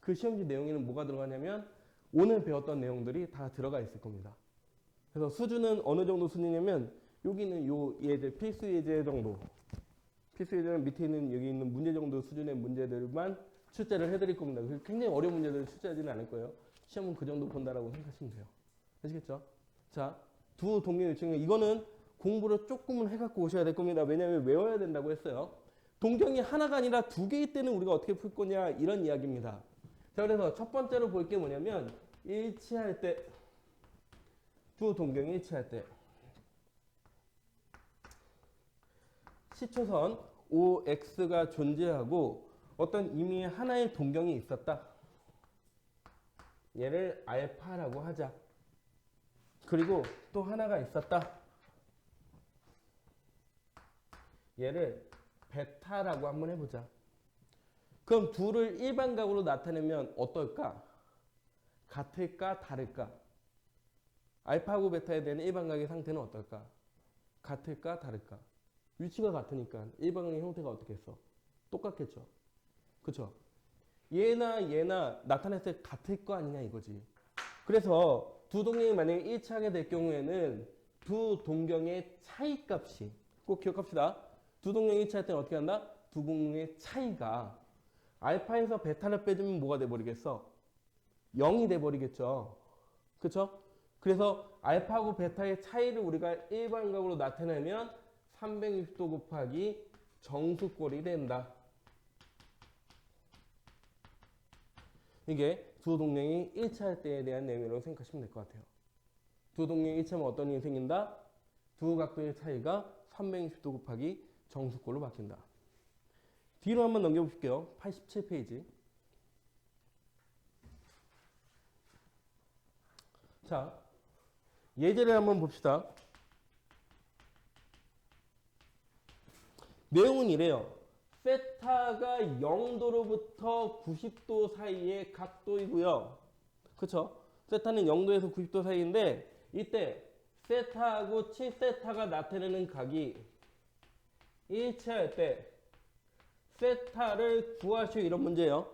그 시험지 내용에는 뭐가 들어가냐면 오늘 배웠던 내용들이 다 들어가 있을 겁니다. 그래서 수준은 어느 정도 수준이냐면 여기는 요 예제, 필수 예제 정도. 필수 예제는 밑에 있는 여기 있는 문제 정도 수준의 문제들만 출제를 해드릴 겁니다. 굉장히 어려운 문제들을 출제하지는 않을 거예요. 시험은 그 정도 본다라고 생각하시면 돼요. 아시겠죠? 자, 두 동료 요청에 이거는 공부를 조금은 해갖고 오셔야 될 겁니다. 왜냐하면 외워야 된다고 했어요. 동경이 하나가 아니라 두 개일 때는 우리가 어떻게 풀 거냐 이런 이야기입니다. 자, 그래서 첫 번째로 볼 게 뭐냐면 일치할 때, 두 동경이 일치할 때 시초선 OX가 존재하고 어떤 이미 하나의 동경이 있었다. 얘를 알파라고 하자. 그리고 또 하나가 있었다. 얘를 베타라고 한번 해보자. 그럼 둘을 일반각으로 나타내면 어떨까? 같을까? 다를까? 알파하고 베타에 대한 일반각의 상태는 어떨까? 같을까? 다를까? 위치가 같으니까 일반각의 형태가 어떻겠어? 똑같겠죠. 그쵸? 얘나 나타냈을 때 같을 거 아니냐 이거지. 그래서 두 동경이 만약에 일치하게 될 경우에는 두 동경의 차이값이 꼭 기억합시다. 두 동경이 일치할 때는 어떻게 한다? 두 동경의 차이가 알파에서 베타를 빼주면 뭐가 돼버리겠어? 0이 돼버리겠죠. 그쵸? 그래서 알파하고 베타의 차이를 우리가 일반각으로 나타내면 360도 곱하기 정수꼴이 된다. 이게 두 동경이 일치할 때에 대한 내용이라고 생각하시면 될 것 같아요. 두 동경이 일치하면 어떤 일이 생긴다? 두 각도의 차이가 360도 곱하기 정수꼴로 바뀐다. 뒤로 한번 넘겨보실게요. 87페이지. 자, 예제를 한번 봅시다. 내용은 이래요. 세타가 0도로부터 90도 사이의 각도이고요. 그쵸? 세타는 0도에서 90도 사이인데 이때 세타하고 7세타가 나타내는 각이 일치할 때 세타를 구하시오 이런 문제예요.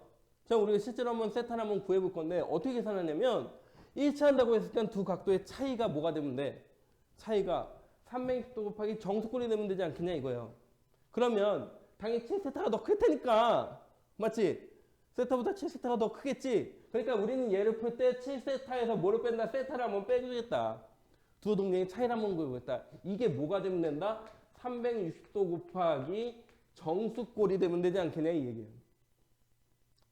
자, 우리가 실제로 한번 세타를 한번 구해볼 건데 어떻게 계산하냐면 일치한다고 했을 땐 두 각도의 차이가 뭐가 되면 돼? 차이가 360도 곱하기 정수꼴이 되면 되지 않겠냐 이거예요. 그러면 당연히 7세타가 더 클 테니까 맞지? 세타보다 7세타가 더 크겠지? 그러니까 우리는 얘를 풀 때 7세타에서 뭐를 뺀다? 세타를 한번 빼주겠다. 두 동경의 차이를 한번 구해보겠다. 이게 뭐가 되면 된다? 360도 곱하기 정수꼴이 되면 되지 않겠냐 이 얘기예요.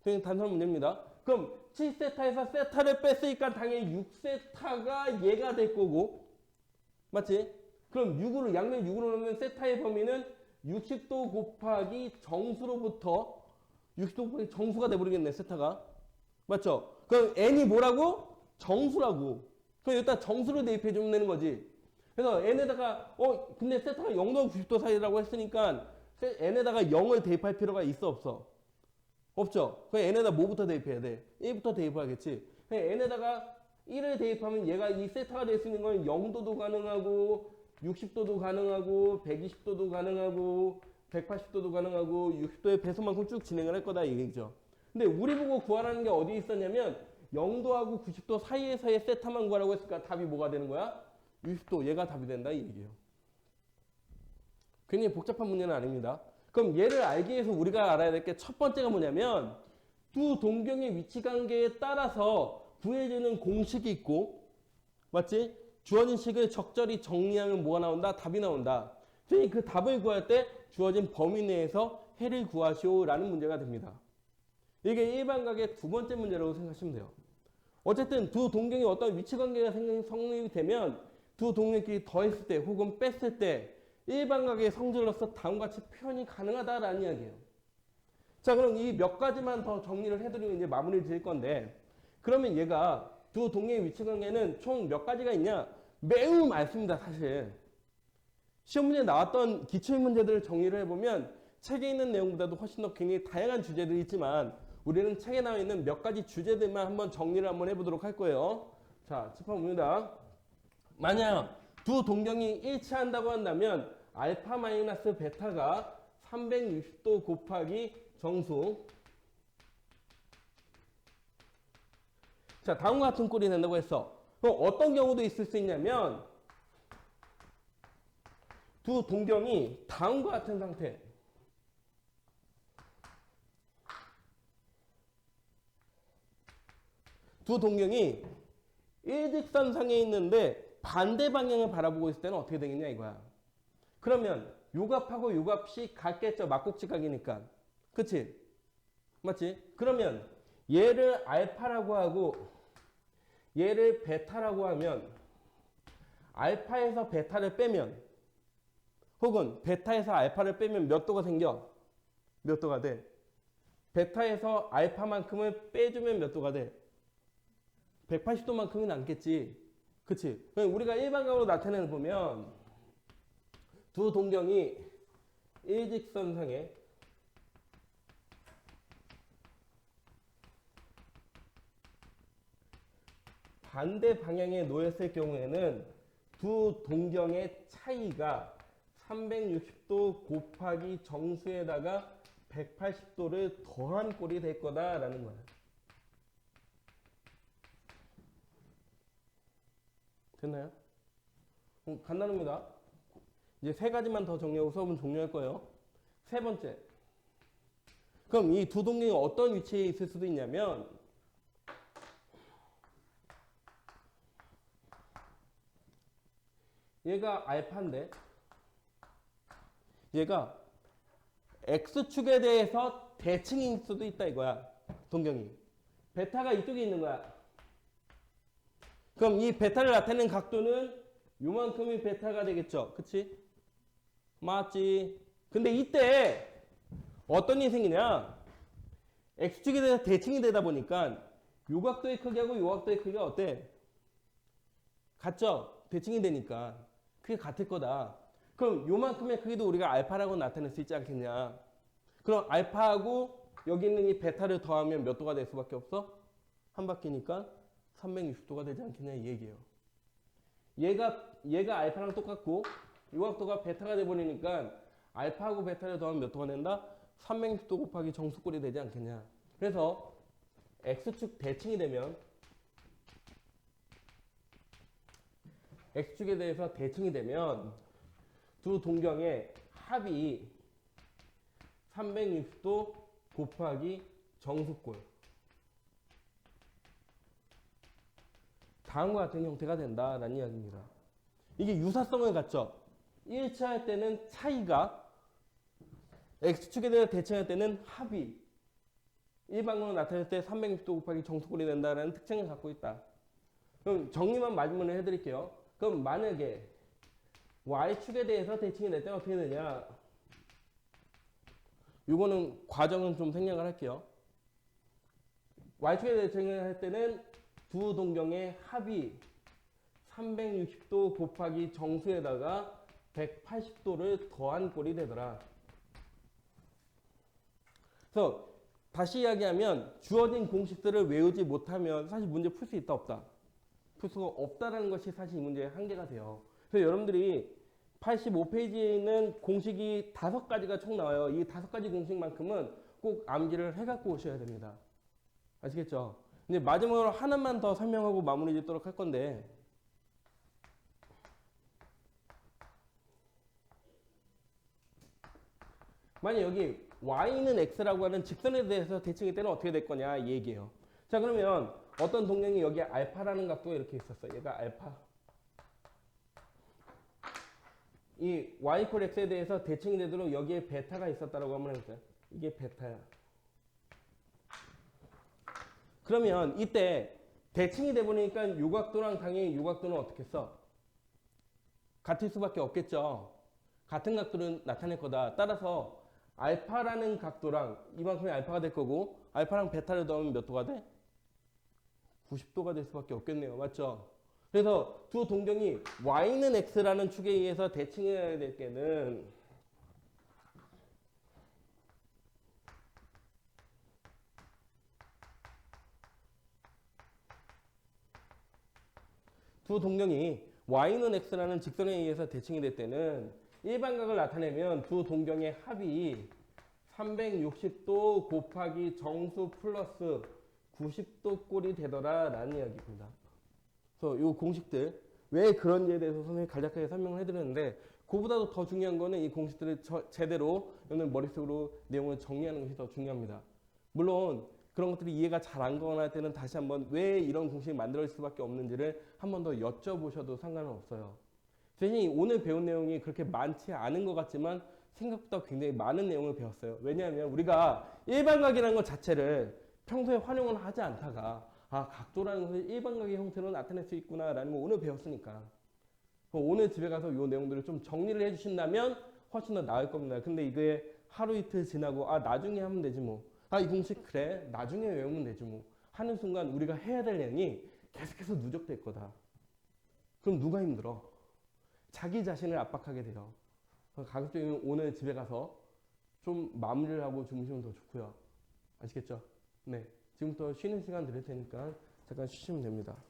그냥 단순한 문제입니다. 그럼 7세타에서 세타를 뺐으니까 당연히 6세타가 얘가 될 거고 맞지? 그럼 6으로 양면 6으로 넣으면 세타의 범위는 60도 곱하기 정수로부터 60도 곱하기 정수가 돼버리겠네 세타가. 맞죠? 그럼 n이 뭐라고? 정수라고. 그럼 일단 정수로 대입해주면 되는 거지. 그래서 n에다가 근데 세타가 0도 90도 사이라고 했으니까 n에다가 0을 대입할 필요가 있어 없어? 없죠. 그럼 n에다 뭐부터 대입해야 돼? 1부터 대입하겠지. 그럼 n에다가 1을 대입하면 얘가 이 세타가 될 수 있는 건 0도도 가능하고 60도도 가능하고 120도도 가능하고 180도도 가능하고 60도의 배수만큼 쭉 진행을 할 거다 이 얘기죠. 근데 우리 보고 구하라는 게 어디 있었냐면 0도하고 90도 사이에서의 세타만 구하라고 했으니까 답이 뭐가 되는 거야? 60도 얘가 답이 된다 이 얘기예요. 굉장히 복잡한 문제는 아닙니다. 그럼 얘를 알기 위해서 우리가 알아야 될 게 첫 번째가 뭐냐면 두 동경의 위치 관계에 따라서 구해주는 공식이 있고 맞지? 주어진 식을 적절히 정리하면 뭐가 나온다? 답이 나온다. 그러니 그 답을 구할 때 주어진 범위 내에서 해를 구하시오 라는 문제가 됩니다. 이게 일반각의 두 번째 문제라고 생각하시면 돼요. 어쨌든 두 동경이 어떤 위치 관계가 성립이 되면 두 동경끼리 더했을 때 혹은 뺐을 때 일반각의 성질로서 다음과 같이 표현이 가능하다라는 이야기예요. 자, 그럼 이 몇 가지만 더 정리를 해드리고 이제 마무리를 드릴 건데 그러면 얘가 두 동경의 위치 관계는 총 몇 가지가 있냐? 매우 많습니다, 사실. 시험 문제에 나왔던 기출 문제들을 정리를 해보면 책에 있는 내용보다도 훨씬 더 굉장히 다양한 주제들이 있지만 우리는 책에 나와 있는 몇 가지 주제들만 한번 정리를 한번 해보도록 할 거예요. 자, 짚어봅니다. 만약 두 동경이 일치한다고 한다면 알파 마이너스 베타가 360도 곱하기 정수. 자, 다음과 같은 꼴이 된다고 했어. 그럼 어떤 경우도 있을 수 있냐면 두 동경이 다음과 같은 상태. 두 동경이 일직선상에 있는데 반대 방향을 바라보고 있을 때는 어떻게 되겠냐 이거야. 그러면 요값하고 요값이 같겠죠. 막곡지각이니까. 그치? 맞지? 그러면 얘를 알파라고 하고 얘를 베타라고 하면 알파에서 베타를 빼면 혹은 베타에서 알파를 빼면 몇 도가 생겨? 몇 도가 돼? 베타에서 알파만큼을 빼주면 몇 도가 돼? 180도만큼이 남겠지. 그치? 우리가 일반각으로 나타내는 보면 두 동경이 일직선상에 반대 방향에 놓였을 경우에는 두 동경의 차이가 360도 곱하기 정수에다가 180도를 더한 꼴이 될 거다라는 거야. 됐나요? 간단합니다. 이제 세 가지만 더 정리하고 수업은 종료할 거예요. 세 번째. 그럼 이 두 동경이 어떤 위치에 있을 수도 있냐면 얘가 알파인데 얘가 X축에 대해서 대칭일 수도 있다 이거야. 동경이. 베타가 이쪽에 있는 거야. 그럼 이 베타를 나타내는 각도는 요만큼이 베타가 되겠죠. 그치? 맞지? 근데 이때 어떤 일이 생기냐? X축에 대해서 대칭이 되다 보니까 요 각도의 크기하고 요 각도의 크기가 어때? 같죠? 대칭이 되니까. 그게 같을 거다. 그럼 요만큼의 크기도 우리가 알파라고 나타낼 수 있지 않겠냐? 그럼 알파하고 여기 있는 이 베타를 더하면 몇 도가 될 수밖에 없어? 한 바퀴니까 360도가 되지 않겠냐 이 얘기예요. 얘가 알파랑 똑같고 이 각도가 베타가 돼버리니까 알파하고 베타를 더하면 몇 도가 된다? 360도 곱하기 정수꼴이 되지 않겠냐. 그래서 X축 대칭이 되면 X축에 대해서 대칭이 되면 두 동경의 합이 360도 곱하기 정수꼴 다음과 같은 형태가 된다라는 이야기입니다. 이게 유사성을 갖죠. 1차 할 때는 차이가 X축에 대해서 대칭할 때는 합이 일반으로 나타낼 때 360도 곱하기 정수꼴이 된다는 특징을 갖고 있다. 그럼 정리만 마지막으로 해드릴게요. 그럼 만약에 Y축에 대해서 대칭이 될 때는 어떻게 되냐? 이거는 과정은 좀 생략을 할게요. Y축에 대칭을 할 때는 두 동경의 합이 360도 곱하기 정수에다가 180도를 더한 꼴이 되더라. 그래서 다시 이야기하면 주어진 공식들을 외우지 못하면 사실 문제 풀 수 있다 없다? 풀 수가 없다라는 것이 사실 이 문제의 한계가 돼요. 그래서 여러분들이 85페이지에 있는 공식이 5가지가 총 나와요. 이 5가지 공식만큼은 꼭 암기를 해갖고 오셔야 됩니다. 아시겠죠? 이제 마지막으로 하나만 더 설명하고 마무리 짓도록 할 건데 만약 여기 y는 x라고 하는 직선에 대해서 대칭일 때는 어떻게 될 거냐 이 얘기예요. 자 그러면 어떤 동경이 여기에 알파라는 각도가 이렇게 있었어요. 얘가 알파. 이 y = x에 대해서 대칭이 되도록 여기에 베타가 있었다라고 한번 해볼까요? 이게 베타야. 그러면 이때 대칭이 돼 보니까 요 각도랑 당연히 요 각도는 어떻게 써? 같을 수밖에 없겠죠. 같은 각도를 나타낼 거다. 따라서 알파라는 각도랑 이만큼이 알파가 될 거고 알파랑 베타를 더하면 몇 도가 돼? 90도가 될 수밖에 없겠네요. 맞죠? 그래서 두 동경이 y는 x라는 축에 의해서 대칭해야 될 때는 두 동경이 y는 x라는 직선에 의해서 대칭이 될 때는 일반각을 나타내면 두 동경의 합이 360도 곱하기 정수 플러스 90도 꼴이 되더라 라는 이야기입니다. 그래서 이 공식들 왜 그런지에 대해서 선생님이 간략하게 설명을 해드렸는데 그보다도 더 중요한 거는 이 공식들을 제대로 오늘 머릿속으로 내용을 정리하는 것이 더 중요합니다. 물론 그런 것들이 이해가 잘 안 가거나 할 때는 다시 한번 왜 이런 공식이 만들어질 수밖에 없는지를 한 번 더 여쭤보셔도 상관은 없어요. 대신 오늘 배운 내용이 그렇게 많지 않은 것 같지만 생각보다 굉장히 많은 내용을 배웠어요. 왜냐하면 우리가 일반각이라는 것 자체를 평소에 활용을 하지 않다가 각도라는 것을 일반각의 형태로 나타낼 수 있구나라는 걸 오늘 배웠으니까 오늘 집에 가서 이 내용들을 좀 정리를 해주신다면 훨씬 더 나을 겁니다. 근데 이게 하루 이틀 지나고 나중에 하면 되지 뭐. 이 공식 그래 나중에 외우면 되지 뭐 하는 순간 우리가 해야 될 내용이 계속해서 누적될 거다. 그럼 누가 힘들어? 자기 자신을 압박하게 돼요. 가급적이면 오늘 집에 가서 좀 마무리를 하고 주무시면 더 좋고요. 아시겠죠? 네. 지금부터 쉬는 시간 드릴 테니까 잠깐 쉬시면 됩니다.